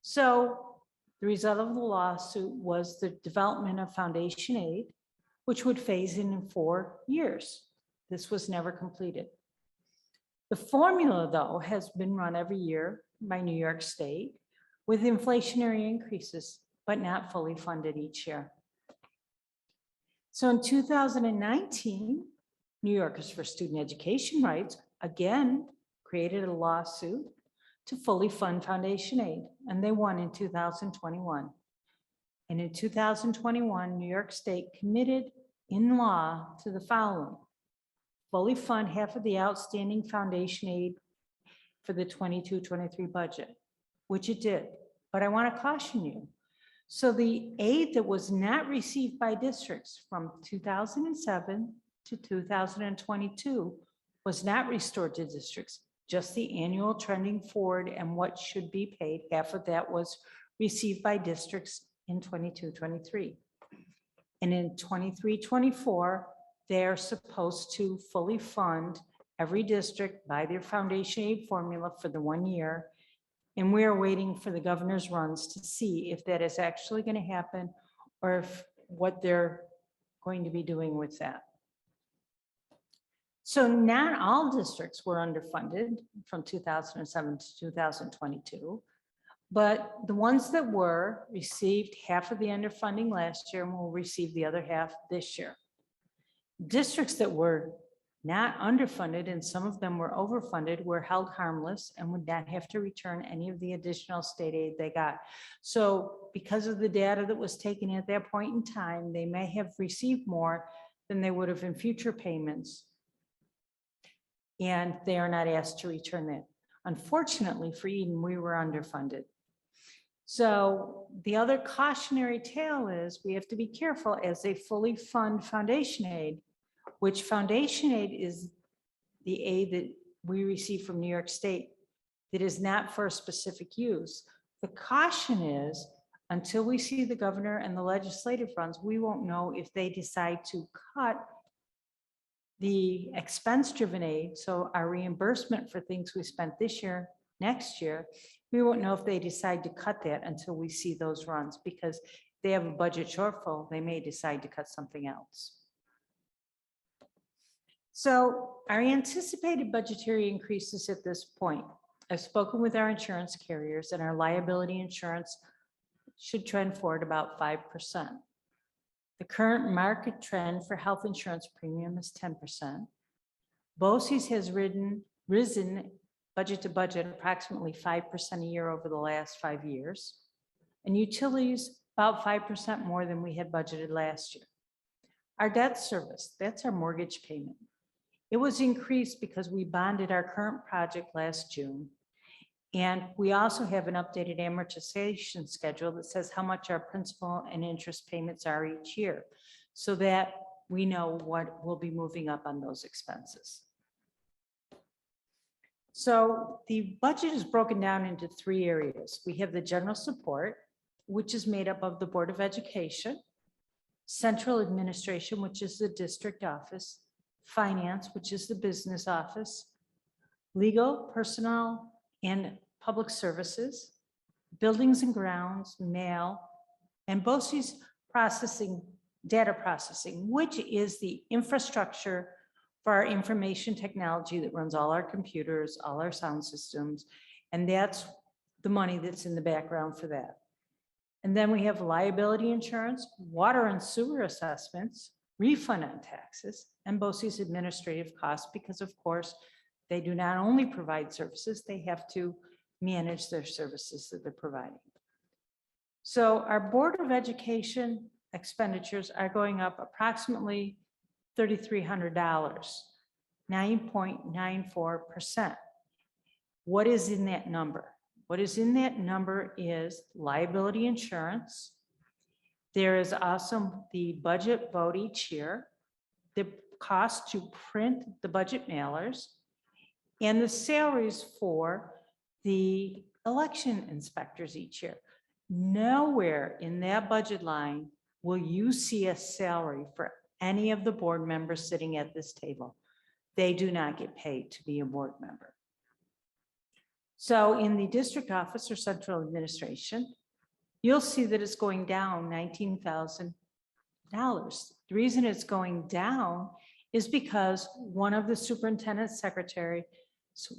So the result of the lawsuit was the development of foundation aid, which would phase in 4 years. This was never completed. The formula, though, has been run every year by New York State with inflationary increases, but not fully funded each year. So in 2019, New Yorkers for Student Education Rights again created a lawsuit to fully fund foundation aid, and they won in 2021. And in 2021, New York State committed in law to the following: fully fund half of the outstanding foundation aid for the 22-23 budget, which it did. But I want to caution you. So the aid that was not received by districts from 2007 to 2022 was not restored to districts. Just the annual trending forward and what should be paid. Half of that was received by districts in 22-23. And in 23-24, they're supposed to fully fund every district by their foundation aid formula for the 1 year. And we're waiting for the governor's runs to see if that is actually going to happen or if what they're going to be doing with that. So not all districts were underfunded from 2007 to 2022, but the ones that were received half of the underfunding last year and will receive the other half this year. Districts that were not underfunded, and some of them were overfunded, were held harmless and would not have to return any of the additional state aid they got. So because of the data that was taken at that point in time, they may have received more than they would have in future payments. And they are not asked to return that. Unfortunately for Eden, we were underfunded. So the other cautionary tale is we have to be careful as they fully fund foundation aid, which foundation aid is the aid that we receive from New York State that is not for a specific use. The caution is until we see the governor and the legislative runs, we won't know if they decide to cut the expense-driven aid, so our reimbursement for things we spent this year, next year, we won't know if they decide to cut that until we see those runs, because they have a budget shortfall, they may decide to cut something else. So our anticipated budgetary increases at this point, I've spoken with our insurance carriers, and our liability insurance should trend forward about 5%. The current market trend for health insurance premium is 10%. BOCES has risen budget to budget approximately 5% a year over the last 5 years. And utilities about 5% more than we had budgeted last year. Our debt service, that's our mortgage payment. It was increased because we bonded our current project last June. And we also have an updated amortization schedule that says how much our principal and interest payments are each year, so that we know what will be moving up on those expenses. So the budget is broken down into 3 areas. We have the general support, which is made up of the Board of Education, central administration, which is the district office, finance, which is the business office, legal, personnel, and public services, buildings and grounds, mail, and BOCES processing, data processing, which is the infrastructure for our information technology that runs all our computers, all our sound systems, and that's the money that's in the background for that. And then we have liability insurance, water and sewer assessments, refund on taxes, and BOCES administrative costs, because of course, they do not only provide services, they have to manage their services that they're providing. So our Board of Education expenditures are going up approximately $3,300, 9.94%. What is in that number? What is in that number is liability insurance. There is also the budget vote each year, the cost to print the budget mailers, and the salaries for the election inspectors each year. Nowhere in that budget line will you see a salary for any of the board members sitting at this table. They do not get paid to be a board member. So in the district office or central administration, you'll see that it's going down $19,000. The reason it's going down is because one of the superintendent's secretary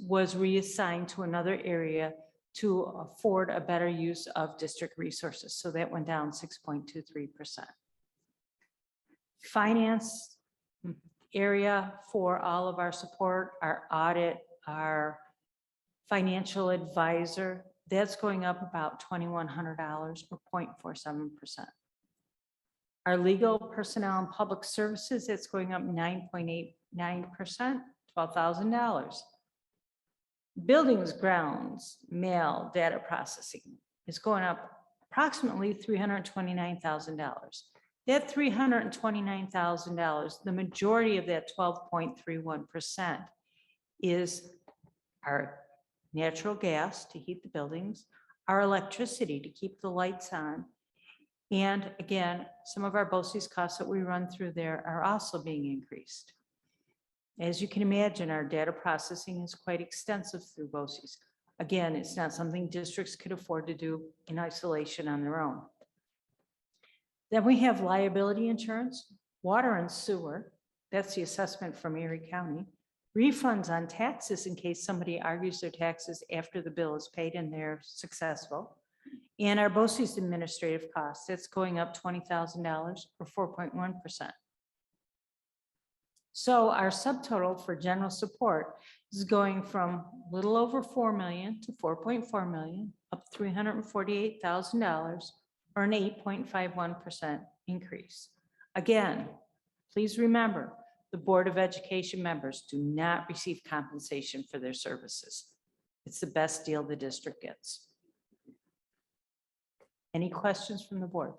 was reassigned to another area to afford a better use of district resources. So that went down 6.23%. Finance area for all of our support, our audit, our financial advisor, that's going up about $2,100 or 0.47%. Our legal personnel and public services, it's going up 9.89%, $12,000. Buildings, grounds, mail, data processing is going up approximately $329,000. That $329,000, the majority of that 12.31% is our natural gas to heat the buildings, our electricity to keep the lights on. And again, some of our BOCES costs that we run through there are also being increased. As you can imagine, our data processing is quite extensive through BOCES. Again, it's not something districts could afford to do in isolation on their own. Then we have liability insurance, water and sewer. That's the assessment from Erie County. Refunds on taxes in case somebody argues their taxes after the bill is paid and they're successful. And our BOCES administrative costs, it's going up $20,000 or 4.1%. So our subtotal for general support is going from a little over 4 million to 4.4 million, up $348,000, or an 8.51% increase. Again, please remember, the Board of Education members do not receive compensation for their services. It's the best deal the district gets. Any questions from the board?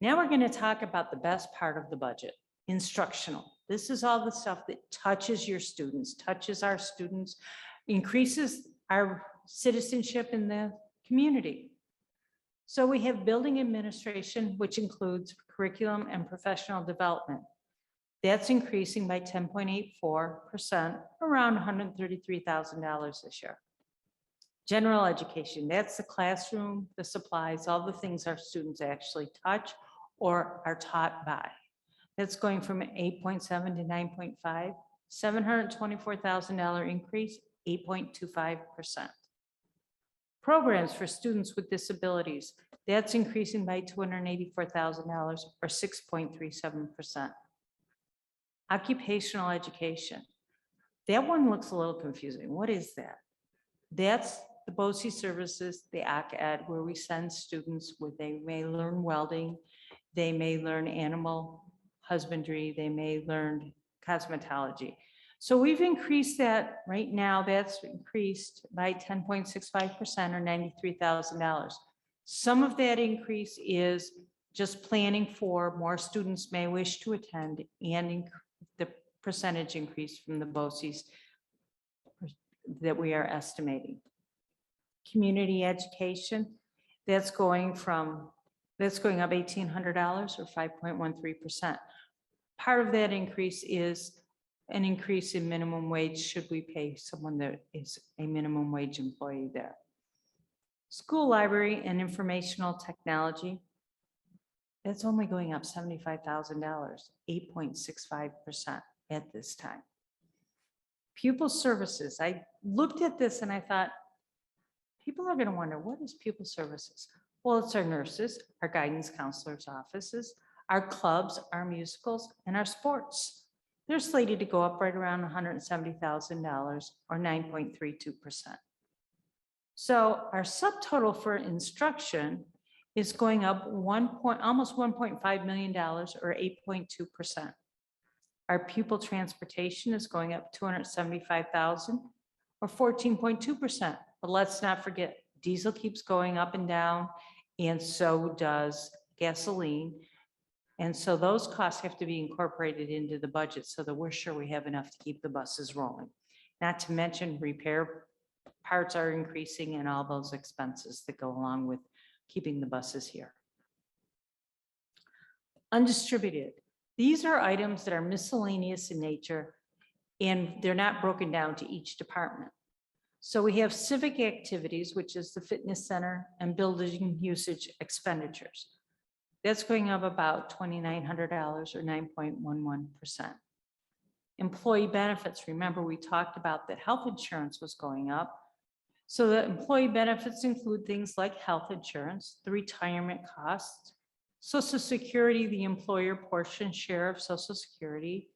Now we're going to talk about the best part of the budget, instructional. This is all the stuff that touches your students, touches our students, increases our citizenship in the community. So we have building administration, which includes curriculum and professional development. That's increasing by 10.84%, around $133,000 this year. General education, that's the classroom, the supplies, all the things our students actually touch or are taught by. That's going from 8.7 to 9.5, $724,000 increase, 8.25%. Programs for students with disabilities, that's increasing by $284,000 or 6.37%. Occupational education, that one looks a little confusing. What is that? That's the BOCES services, the OCC-Ed, where we send students where they may learn welding, they may learn animal husbandry, they may learn cosmetology. So we've increased that right now, that's increased by 10.65% or $93,000. Some of that increase is just planning for more students may wish to attend and the percentage increase from the BOCES that we are estimating. Community education, that's going up $1,800 or 5.13%. Part of that increase is an increase in minimum wage should we pay someone that is a minimum wage employee there. School library and informational technology, that's only going up $75,000, 8.65% at this time. Pupil services, I looked at this and I thought, people are going to wonder, what is pupil services? Well, it's our nurses, our guidance counselors' offices, our clubs, our musicals, and our sports. They're slated to go up right around $170,000 or 9.32%. So our subtotal for instruction is going up almost $1.5 million or 8.2%. Our pupil transportation is going up $275,000 or 14.2%. But let's not forget, diesel keeps going up and down, and so does gasoline. And so those costs have to be incorporated into the budget so that we're sure we have enough to keep the buses rolling. Not to mention repair parts are increasing and all those expenses that go along with keeping the buses here. Undistributed. These are items that are miscellaneous in nature and they're not broken down to each department. So we have civic activities, which is the fitness center and building usage expenditures. That's going up about $2,900 or 9.11%. Employee benefits, remember we talked about that health insurance was going up. So the employee benefits include things like health insurance, the retirement costs, Social Security, the employer portion share of Social Security,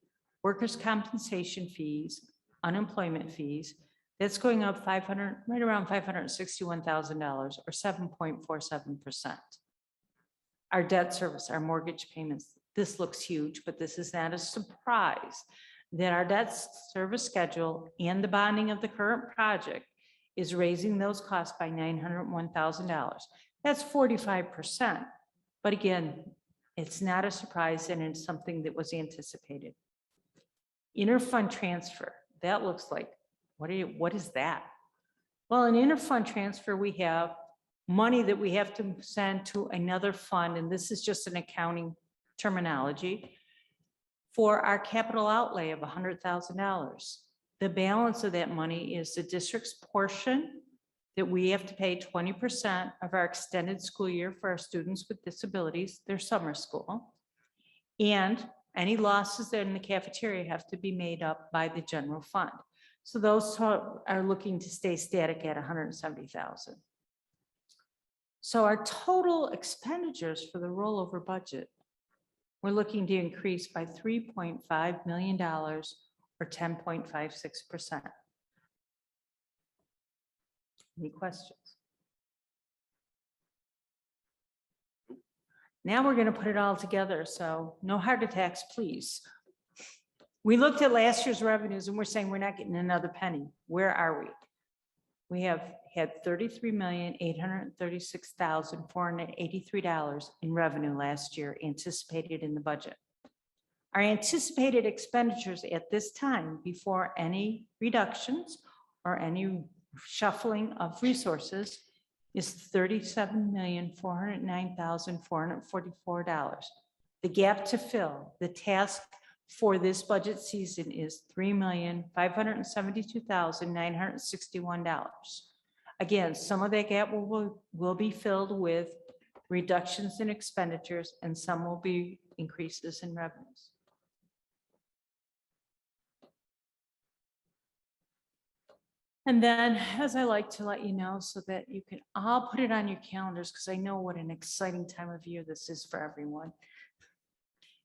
workers' compensation fees, unemployment fees. That's going up right around $561,000 or 7.47%. Our debt service, our mortgage payments, this looks huge, but this is not a surprise that our debt service schedule and the bonding of the current project is raising those costs by $901,000. That's 45%. But again, it's not a surprise and it's something that was anticipated. Interfund transfer, that looks like, what is that? Well, in interfund transfer, we have money that we have to send to another fund, and this is just an accounting terminology, for our capital outlay of $100,000. The balance of that money is the district's portion that we have to pay 20% of our extended school year for our students with disabilities, their summer school. And any losses that in the cafeteria have to be made up by the general fund. So those are looking to stay static at $170,000. So our total expenditures for the rollover budget we're looking to increase by $3.5 million or 10.56%. Any questions? Now we're going to put it all together, so no heart attacks, please. We looked at last year's revenues and we're saying we're not getting another penny. Where are we? We have had $33,836,483 in revenue last year anticipated in the budget. Our anticipated expenditures at this time, before any reductions or any shuffling of resources, is $37,409,444. The gap to fill, the task for this budget season is $3,572,961. Again, some of that gap will be filled with reductions in expenditures and some will be increases in revenues. And then, as I like to let you know, so that you can all put it on your calendars, because I know what an exciting time of year this is for everyone.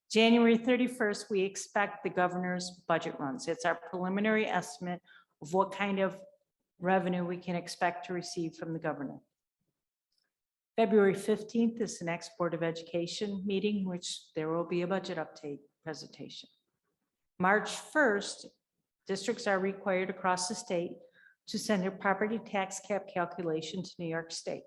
January 31st, we expect the governor's budget runs. It's our preliminary estimate of what kind of revenue we can expect to receive from the governor. February 15th is the next Board of Education meeting, which there will be a budget update presentation. March 1st, districts are required across the state to send their property tax cap calculation to New York State.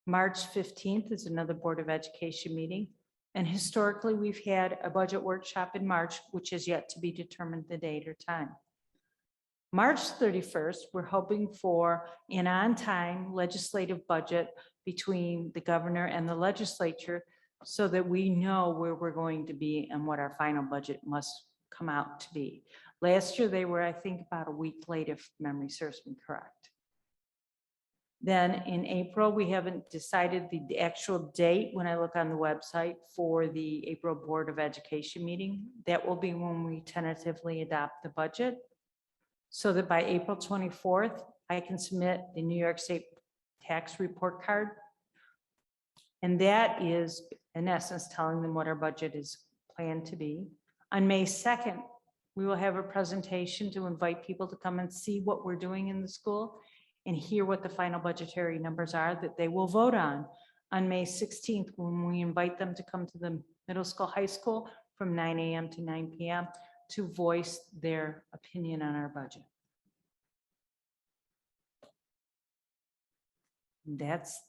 March 15th is another Board of Education meeting. And historically, we've had a budget workshop in March, which is yet to be determined the date or time. March 31st, we're hoping for an on-time legislative budget between the governor and the legislature so that we know where we're going to be and what our final budget must come out to be. Last year, they were, I think, about a week late, if memory serves me correct. Then in April, we haven't decided the actual date when I look on the website for the April Board of Education meeting. That will be when we tentatively adopt the budget, so that by April 24th, I can submit the New York State tax report card. And that is, in essence, telling them what our budget is planned to be. On May 2nd, we will have a presentation to invite people to come and see what we're doing in the school and hear what the final budgetary numbers are that they will vote on May 16th, when we invite them to come to the middle school, high school from 9 a.m. to 9 p.m. to voice their opinion on our budget. That's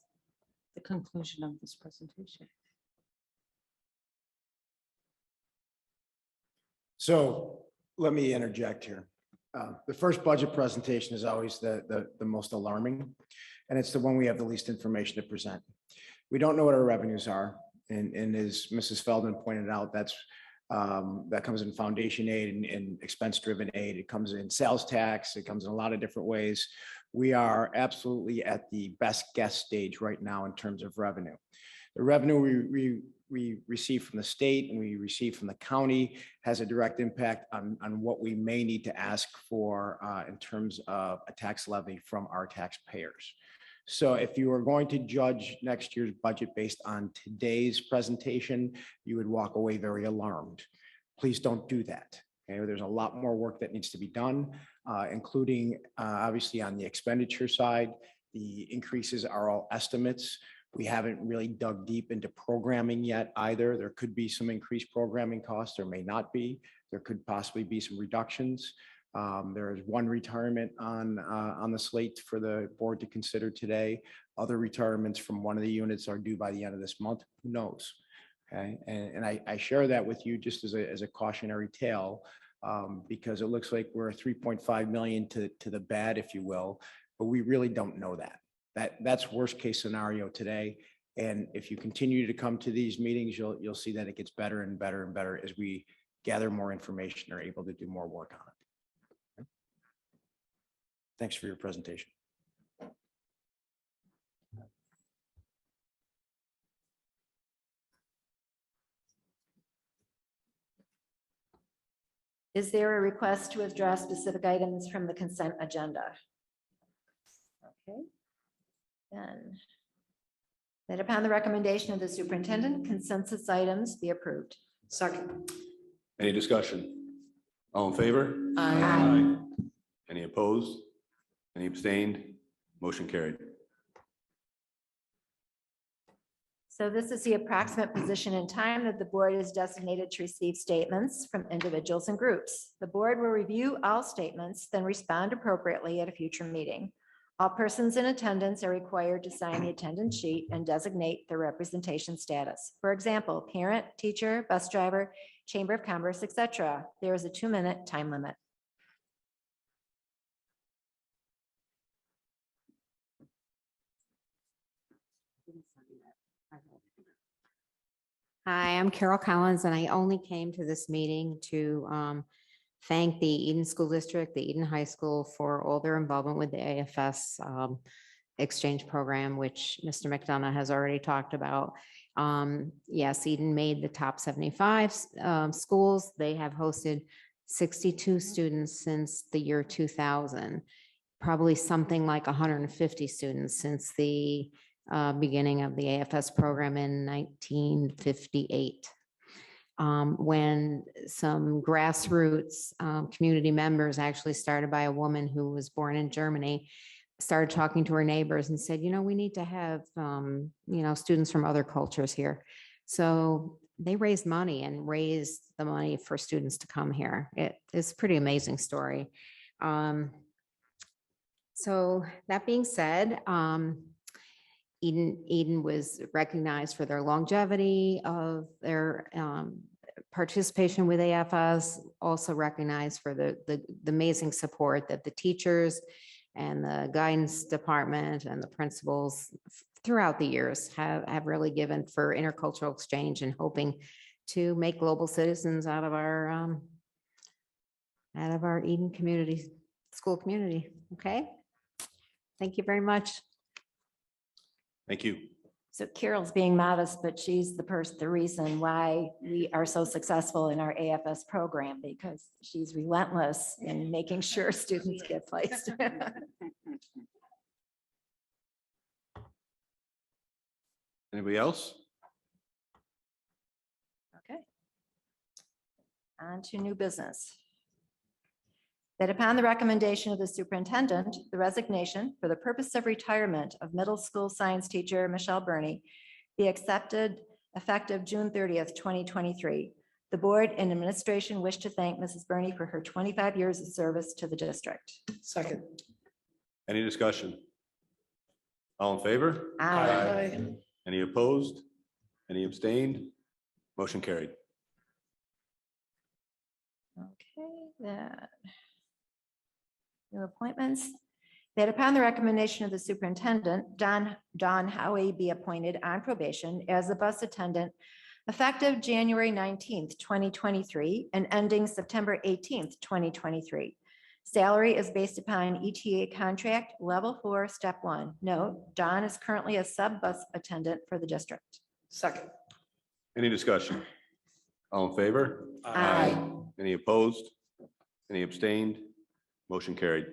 the conclusion of this presentation. So let me interject here. The first budget presentation is always the most alarming, and it's the one we have the least information to present. We don't know what our revenues are, and as Mrs. Feldman pointed out, that comes in foundation aid and expense-driven aid. It comes in sales tax. It comes in a lot of different ways. We are absolutely at the best guess stage right now in terms of revenue. The revenue we receive from the state and we receive from the county has a direct impact on what we may need to ask for in terms of a tax levy from our taxpayers. So if you are going to judge next year's budget based on today's presentation, you would walk away very alarmed. Please don't do that. Okay, there's a lot more work that needs to be done, including obviously on the expenditure side. The increases are all estimates. We haven't really dug deep into programming yet either. There could be some increased programming costs. There may not be. There could possibly be some reductions. There is one retirement on the slate for the board to consider today. Other retirements from one of the units are due by the end of this month. Who knows? Okay, and I share that with you just as a cautionary tale, because it looks like we're 3.5 million to the bad, if you will, but we really don't know that. That's worst case scenario today. And if you continue to come to these meetings, you'll see that it gets better and better and better as we gather more information or are able to do more work on it. Okay. Thanks for your presentation. Is there a request to withdraw specific items from the consent agenda? Okay. Then That upon the recommendation of the superintendent, consensus items be approved. Second. Any discussion? All in favor? Aye. Any opposed? Any abstained? Motion carried. So this is the approximate position and time that the board is designated to receive statements from individuals and groups. The board will review all statements, then respond appropriately at a future meeting. All persons in attendance are required to sign the attendance sheet and designate their representation status. For example, parent, teacher, bus driver, chamber of commerce, etc. There is a 2-minute time limit. Hi, I'm Carol Collins, and I only came to this meeting to thank the Eden School District, the Eden High School for all their involvement with the AFS exchange program, which Mr. McDonough has already talked about. Yes, Eden made the top 75 schools. They have hosted 62 students since the year 2000, probably something like 150 students since the beginning of the AFS program in 1958. When some grassroots community members, actually started by a woman who was born in Germany, started talking to her neighbors and said, we need to have, students from other cultures here. So they raised money and raised the money for students to come here. It's a pretty amazing story. So that being said, Eden was recognized for their longevity of their participation with AFS, also recognized for the amazing support that the teachers and the guidance department and the principals throughout the years have really given for intercultural exchange and hoping to make global citizens out of our Eden community, school community. Okay. Thank you very much. Thank you. So Carol's being modest, but she's the reason why we are so successful in our AFS program, because she's relentless in making sure students get placed. Anybody else? Okay. On to new business. That upon the recommendation of the superintendent, the resignation for the purpose of retirement of middle school science teacher Michelle Burney be accepted effective June 30th, 2023. The board and administration wish to thank Mrs. Burney for her 25 years of service to the district. Second. Any discussion? All in favor? Aye. Any opposed? Any abstained? Motion carried. Okay, that. New appointments. That upon the recommendation of the superintendent, Dawn Howie be appointed on probation as a bus attendant effective January 19th, 2023 and ending September 18th, 2023. Salary is based upon ETA contract level 4, step 1. Note, Dawn is currently a sub bus attendant for the district. Second. Any discussion? All in favor? Aye. Any opposed? Any abstained? Motion carried.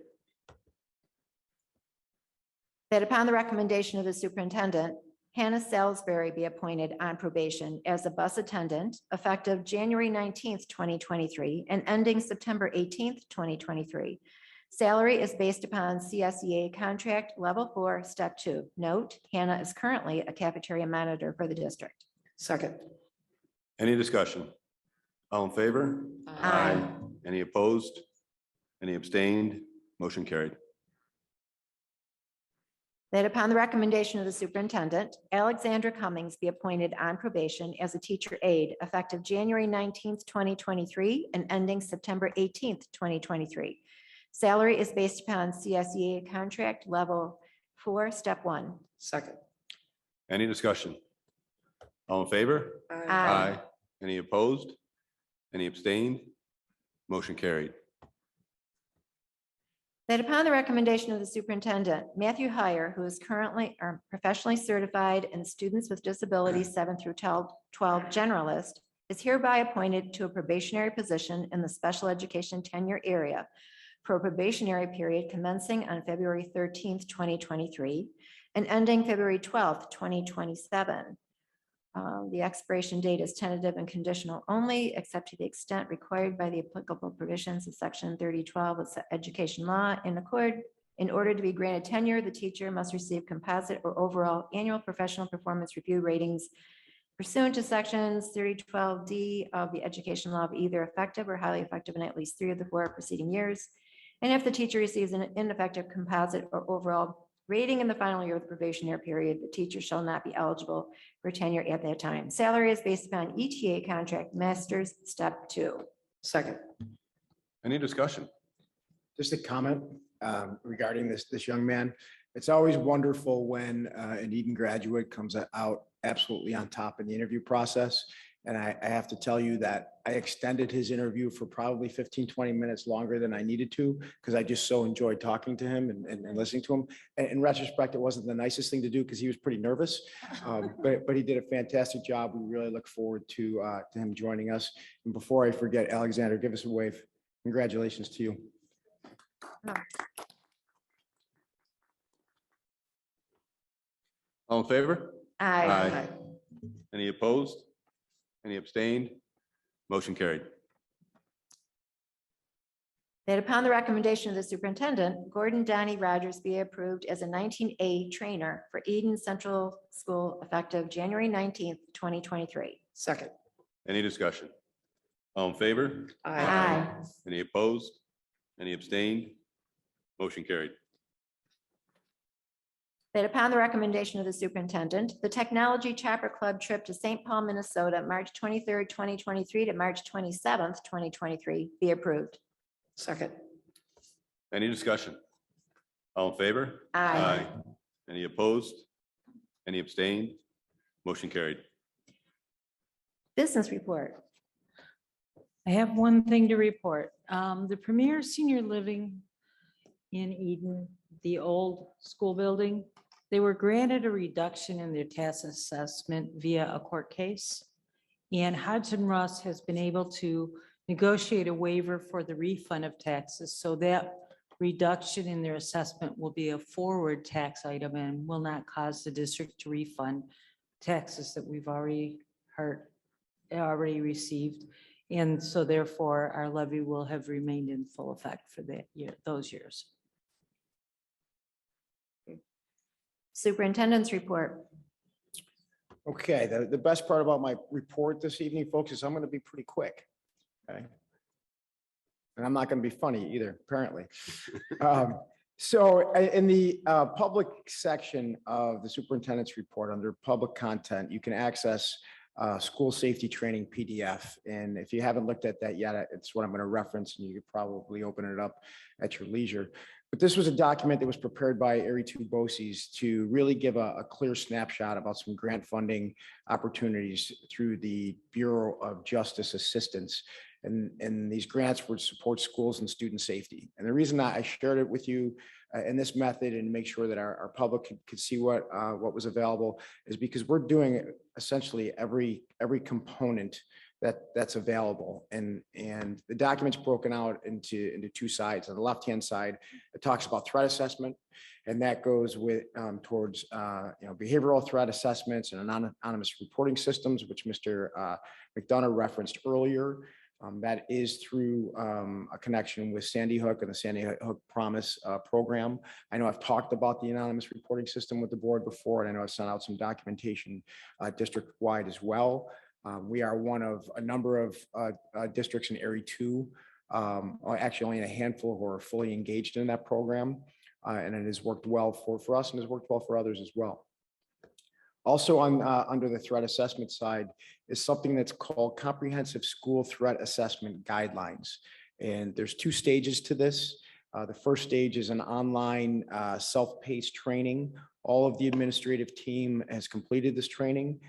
That upon the recommendation of the superintendent, Hannah Salisbury be appointed on probation as a bus attendant effective January 19th, 2023 and ending September 18th, 2023. Salary is based upon CSEA contract level 4, step 2. Note, Hannah is currently a cafeteria monitor for the district. Second. Any discussion? All in favor? Aye. Any opposed? Any abstained? Motion carried. That upon the recommendation of the superintendent, Alexandra Cummings be appointed on probation as a teacher aide effective January 19th, 2023 and ending September 18th, 2023. Salary is based upon CSEA contract level 4, step 1. Second. Any discussion? All in favor? Aye. Any opposed? Any abstained? Motion carried. That upon the recommendation of the superintendent, Matthew Heyer, who is currently professionally certified in students with disabilities 7 through 12 generalist, is hereby appointed to a probationary position in the special education tenure area for a probationary period commencing on February 13th, 2023 and ending February 12th, 2027. The expiration date is tentative and conditional only, except to the extent required by the applicable provisions of section 3012 of education law. In order to be granted tenure, the teacher must receive composite or overall annual professional performance review ratings pursuant to sections 3012D of the education law of either effective or highly effective in at least 3 of the 4 preceding years. And if the teacher receives an ineffective composite or overall rating in the final year of the probationary period, the teacher shall not be eligible for tenure at that time. Salary is based upon ETA contract masters step 2. Second. Any discussion? Just a comment regarding this young man. It's always wonderful when an Eden graduate comes out absolutely on top in the interview process. And I have to tell you that I extended his interview for probably 15, 20 minutes longer than I needed to, because I just so enjoyed talking to him and listening to him. And in retrospect, it wasn't the nicest thing to do because he was pretty nervous, but he did a fantastic job. We really look forward to him joining us. And before I forget, Alexander, give us a wave. Congratulations to you. All in favor? Aye. Any opposed? Any abstained? Motion carried. That upon the recommendation of the superintendent, Gordon Donnie Rogers be approved as a 19A trainer for Eden Central School effective January 19th, 2023. Second. Any discussion? All in favor? Aye. Any opposed? Any abstained? Motion carried. That upon the recommendation of the superintendent, the Technology Chopper Club trip to St. Paul, Minnesota, March 23rd, 2023 to March 27th, 2023 be approved. Second. Any discussion? All in favor? Aye. Any opposed? Any abstained? Motion carried. Business report. I have one thing to report. The Premier Senior Living in Eden, the old school building, they were granted a reduction in their tax assessment via a court case. And Hodgson Russ has been able to negotiate a waiver for the refund of taxes. So that reduction in their assessment will be a forward tax item and will not cause the district to refund taxes that we've already received. And so therefore our levy will have remained in full effect for that year, those years. Superintendent's report. Okay, the best part about my report this evening, folks, is I'm going to be pretty quick. Okay. And I'm not going to be funny either, apparently. So in the public section of the superintendent's report under public content, you can access school safety training PDF. And if you haven't looked at that yet, it's what I'm going to reference, and you could probably open it up at your leisure. But this was a document that was prepared by Ari Tu Boses to really give a clear snapshot about some grant funding opportunities through the Bureau of Justice Assistance. And these grants would support schools and student safety. And the reason that I shared it with you in this method and make sure that our public could see what was available is because we're doing essentially every component that's available. And the document's broken out into 2 sides. On the left-hand side, it talks about threat assessment, and that goes with towards behavioral threat assessments and anonymous reporting systems, which Mr. McDonough referenced earlier. That is through a connection with Sandy Hook and the Sandy Hook Promise program. I know I've talked about the anonymous reporting system with the board before, and I know I've sent out some documentation district-wide as well. We are one of a number of districts in Area 2, actually only a handful who are fully engaged in that program. And it has worked well for us and has worked well for others as well. Also under the threat assessment side is something that's called Comprehensive School Threat Assessment Guidelines. And there's 2 stages to this. The first stage is an online self-paced training. All of the administrative team has completed this training.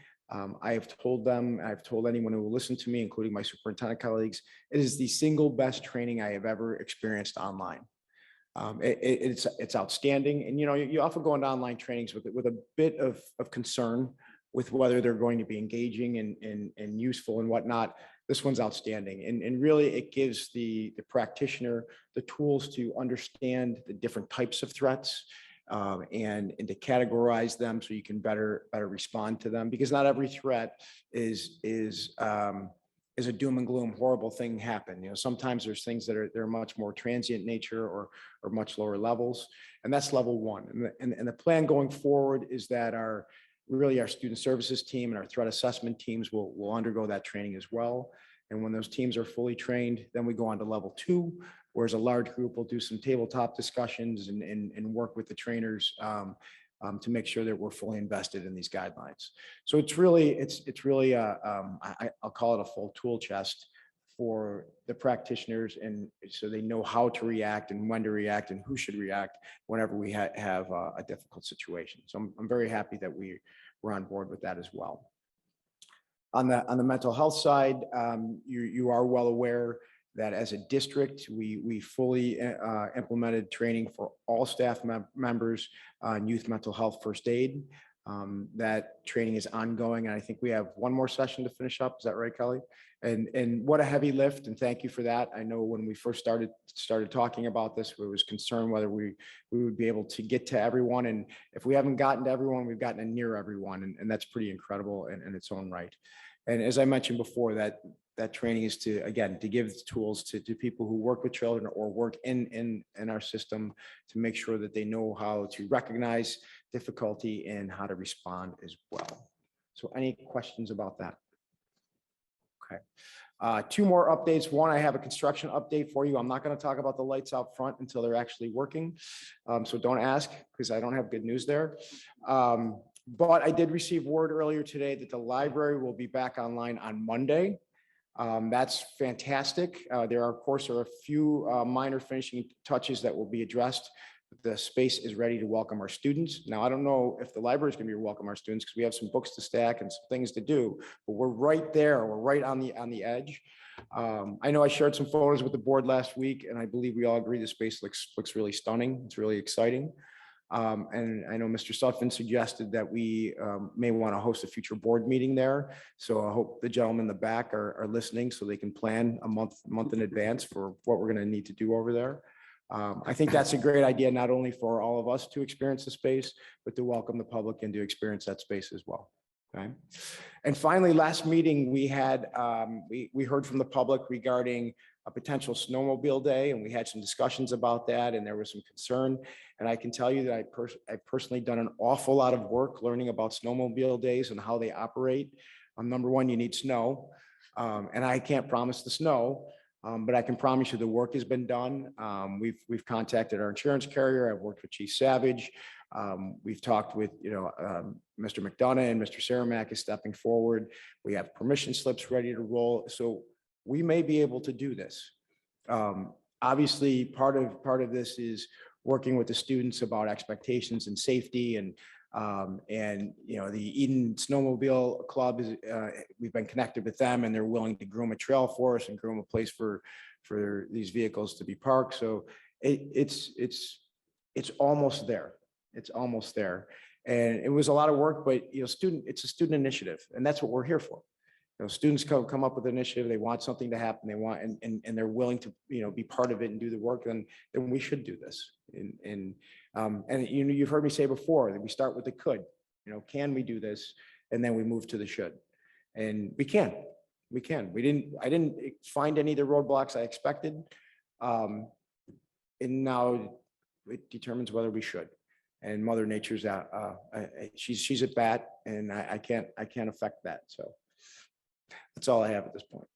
I have told them, I've told anyone who will listen to me, including my superintendent colleagues, it is the single best training I have ever experienced online. It's outstanding. And, you often go into online trainings with a bit of concern with whether they're going to be engaging and useful and whatnot. This one's outstanding. And really it gives the practitioner the tools to understand the different types of threats and to categorize them so you can better respond to them, because not every threat is a doom and gloom, horrible thing happen. You know, sometimes there's things that are much more transient nature or much lower levels, and that's level one. And the plan going forward is that our student services team and our threat assessment teams will undergo that training as well. And when those teams are fully trained, then we go on to level two, whereas a large group will do some tabletop discussions and work with the trainers to make sure that we're fully invested in these guidelines. So it's really I'll call it a full tool chest for the practitioners, and so they know how to react and when to react and who should react whenever we have a difficult situation. So I'm very happy that we're on board with that as well. On the mental health side, you are well aware that as a district, we fully implemented training for all staff members on youth mental health first aid. That training is ongoing, and I think we have one more session to finish up. Is that right, Kelly? And what a heavy lift, and thank you for that. I know when we first started talking about this, we was concerned whether we would be able to get to everyone, and if we haven't gotten to everyone, we've gotten near everyone, and that's pretty incredible in its own right. And as I mentioned before, that training is to give the tools to people who work with children or work in our system to make sure that they know how to recognize difficulty and how to respond as well. So any questions about that? Okay. Two more updates. One, I have a construction update for you. I'm not going to talk about the lights out front until they're actually working. So don't ask, because I don't have good news there. But I did receive word earlier today that the library will be back online on Monday. That's fantastic. There are, of course, a few minor finishing touches that will be addressed. The space is ready to welcome our students. Now, I don't know if the library is going to be welcome our students because we have some books to stack and some things to do, but we're right there. We're right on the edge. I know I shared some photos with the board last week, and I believe we all agree the space looks really stunning. It's really exciting. And I know Mr. Sutphin suggested that we may want to host a future board meeting there. So I hope the gentlemen in the back are listening so they can plan a month in advance for what we're going to need to do over there. I think that's a great idea, not only for all of us to experience the space, but to welcome the public and to experience that space as well. Okay. And finally, last meeting we had, we heard from the public regarding a potential snowmobile day, and we had some discussions about that, and there was some concern. And I can tell you that I've personally done an awful lot of work learning about snowmobile days and how they operate. Number one, you need snow, and I can't promise the snow, but I can promise you the work has been done. We've contacted our insurance carrier. I've worked with Chief Savage. We've talked with, Mr. McDonough, and Mr. Saramac is stepping forward. We have permission slips ready to roll. So we may be able to do this. Obviously, part of this is working with the students about expectations and safety, and the Eden Snowmobile Club is, we've been connected with them, and they're willing to groom a trail for us and groom a place for these vehicles to be parked. So it's almost there. It's almost there. And it was a lot of work, but it's a student initiative, and that's what we're here for. Students come up with an initiative, they want something to happen, they want, and they're willing to, be part of it and do the work, then we should do this. And you've heard me say before that we start with the could, can we do this? And then we move to the should. And we can. I didn't find any of the roadblocks I expected. And now it determines whether we should. And Mother Nature's she's at bat, and I can't affect that. So that's all I have at this point.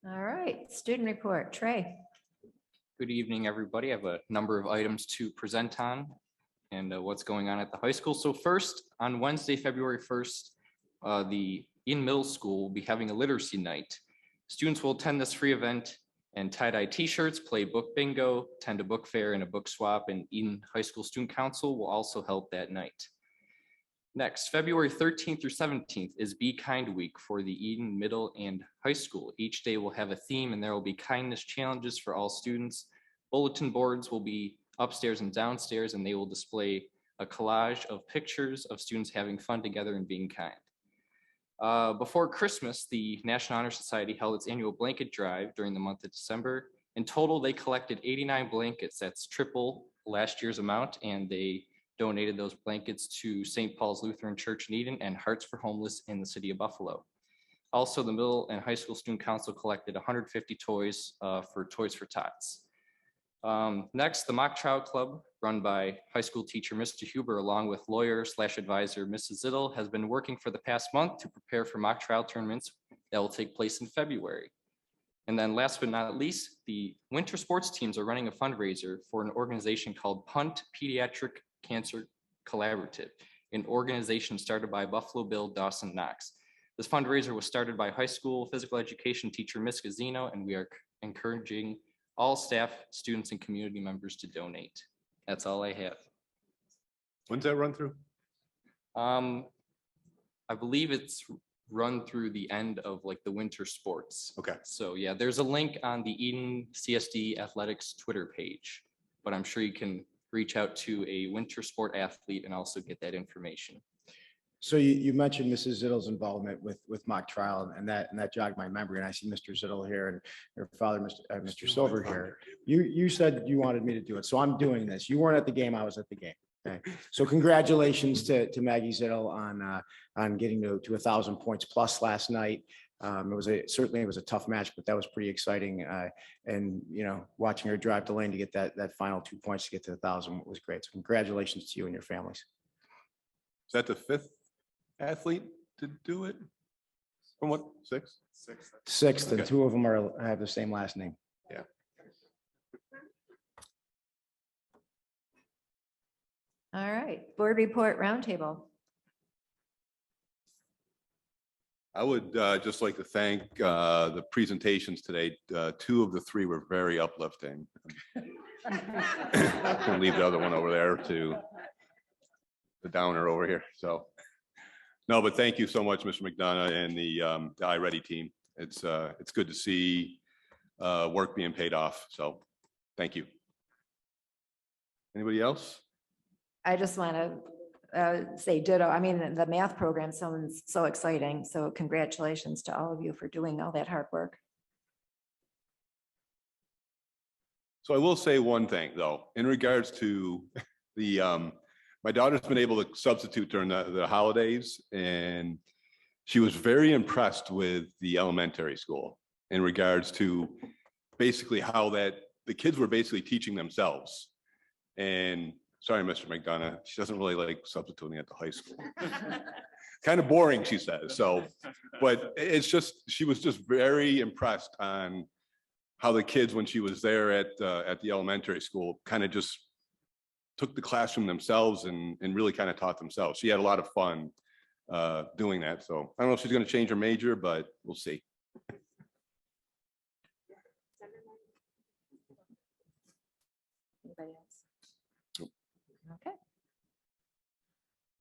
All right, student report, Trey. Good evening, everybody. I have a number of items to present on and what's going on at the high school. So first, on Wednesday, February 1st, the Eden Middle School will be having a literacy night. Students will attend this free event and tie-dye t-shirts, play book bingo, attend a book fair and a book swap, and Eden High School Student Council will also help that night. Next, February 13th through 17th is Be Kind Week for the Eden Middle and High School. Each day will have a theme, and there will be kindness challenges for all students. Bulletin boards will be upstairs and downstairs, and they will display a collage of pictures of students having fun together and being kind. Before Christmas, the National Honor Society held its annual blanket drive during the month of December. In total, they collected 89 blankets. That's triple last year's amount, and they donated those blankets to St. Paul's Lutheran Church in Eden and Hearts for Homeless in the city of Buffalo. Also, the middle and high school student council collected 150 toys for Toys for Tots. Next, the Mock Trial Club, run by high school teacher Mr. Huber, along with lawyer/advisor Mrs. Zittel, has been working for the past month to prepare for mock trial tournaments that will take place in February. And then last but not least, the winter sports teams are running a fundraiser for an organization called Punt Pediatric Cancer Collaborative, an organization started by Buffalo Bill Dawson Knox. This fundraiser was started by high school physical education teacher Miss Gazino, and we are encouraging all staff, students, and community members to donate. That's all I have. When's that run through? I believe it's run through the end of like the winter sports. Okay. So yeah, there's a link on the Eden CSD Athletics Twitter page, but I'm sure you can reach out to a winter sport athlete and also get that information. So you mentioned Mrs. Zittel's involvement with mock trial, and that jogged my memory. And I see Mr. Zittel here and your father, Mr. Silver here. You said you wanted me to do it, so I'm doing this. You weren't at the game, I was at the game. Okay, so congratulations to Maggie Zittel on getting to 1,000 points plus last night. Certainly it was a tough match, but that was pretty exciting. And watching her drive the lane to get that final 2 points to get to 1,000 was great. So congratulations to you and your families. Is that the fifth athlete to do it? From what, sixth? Sixth, and Okay. two of them have the same last name. Yeah. All right, board report roundtable. I would just like to thank the presentations today. Two of the three were very uplifting. I'll leave the other one over there to the downer over here. So, no, but thank you so much, Mr. McDonough and the iReady team. It's good to see work being paid off. So, thank you. Anybody else? I just want to say ditto. I mean, the math program sounds so exciting. So congratulations to all of you for doing all that hard work. So I will say one thing though, in regards to the, my daughter's been able to substitute during the holidays, and she was very impressed with the elementary school in regards to basically how that the kids were basically teaching themselves. And sorry, Mr. McDonough, she doesn't really like substituting at the high school. Kind of boring, she says. So, but it's just, she was just very impressed on how the kids, when she was there at the elementary school, kind of just took the classroom themselves and really kind of taught themselves. She had a lot of fun doing that. So I don't know if she's going to change her major, but we'll see. Anybody else? Okay.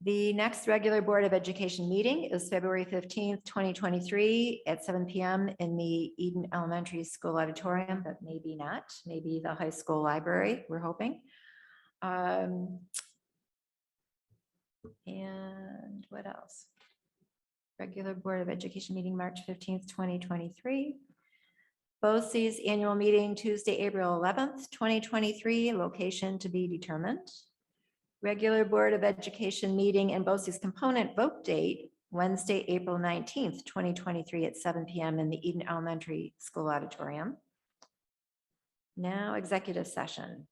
The next regular Board of Education meeting is February 15th, 2023 at 7 p.m. in the Eden Elementary School Auditorium, but maybe not, maybe the high school library, we're hoping. And what else? Regular Board of Education meeting, March 15th, 2023. BOCES annual meeting, Tuesday, April 11th, 2023, location to be determined. Regular Board of Education meeting and BOCES component vote date, Wednesday, April 19th, 2023 at 7 p.m. in the Eden Elementary School Auditorium. Now executive session.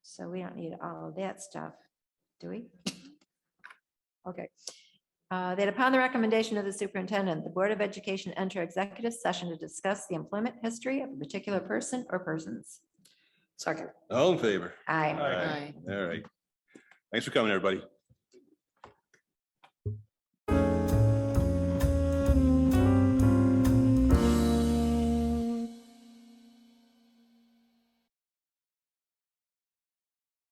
So we don't need all of that stuff, do we? Okay. That upon the recommendation of the superintendent, the Board of Education enter executive session to discuss the employment history of a particular person or persons. Second. All in favor? Aye. All right. Thanks for coming, everybody.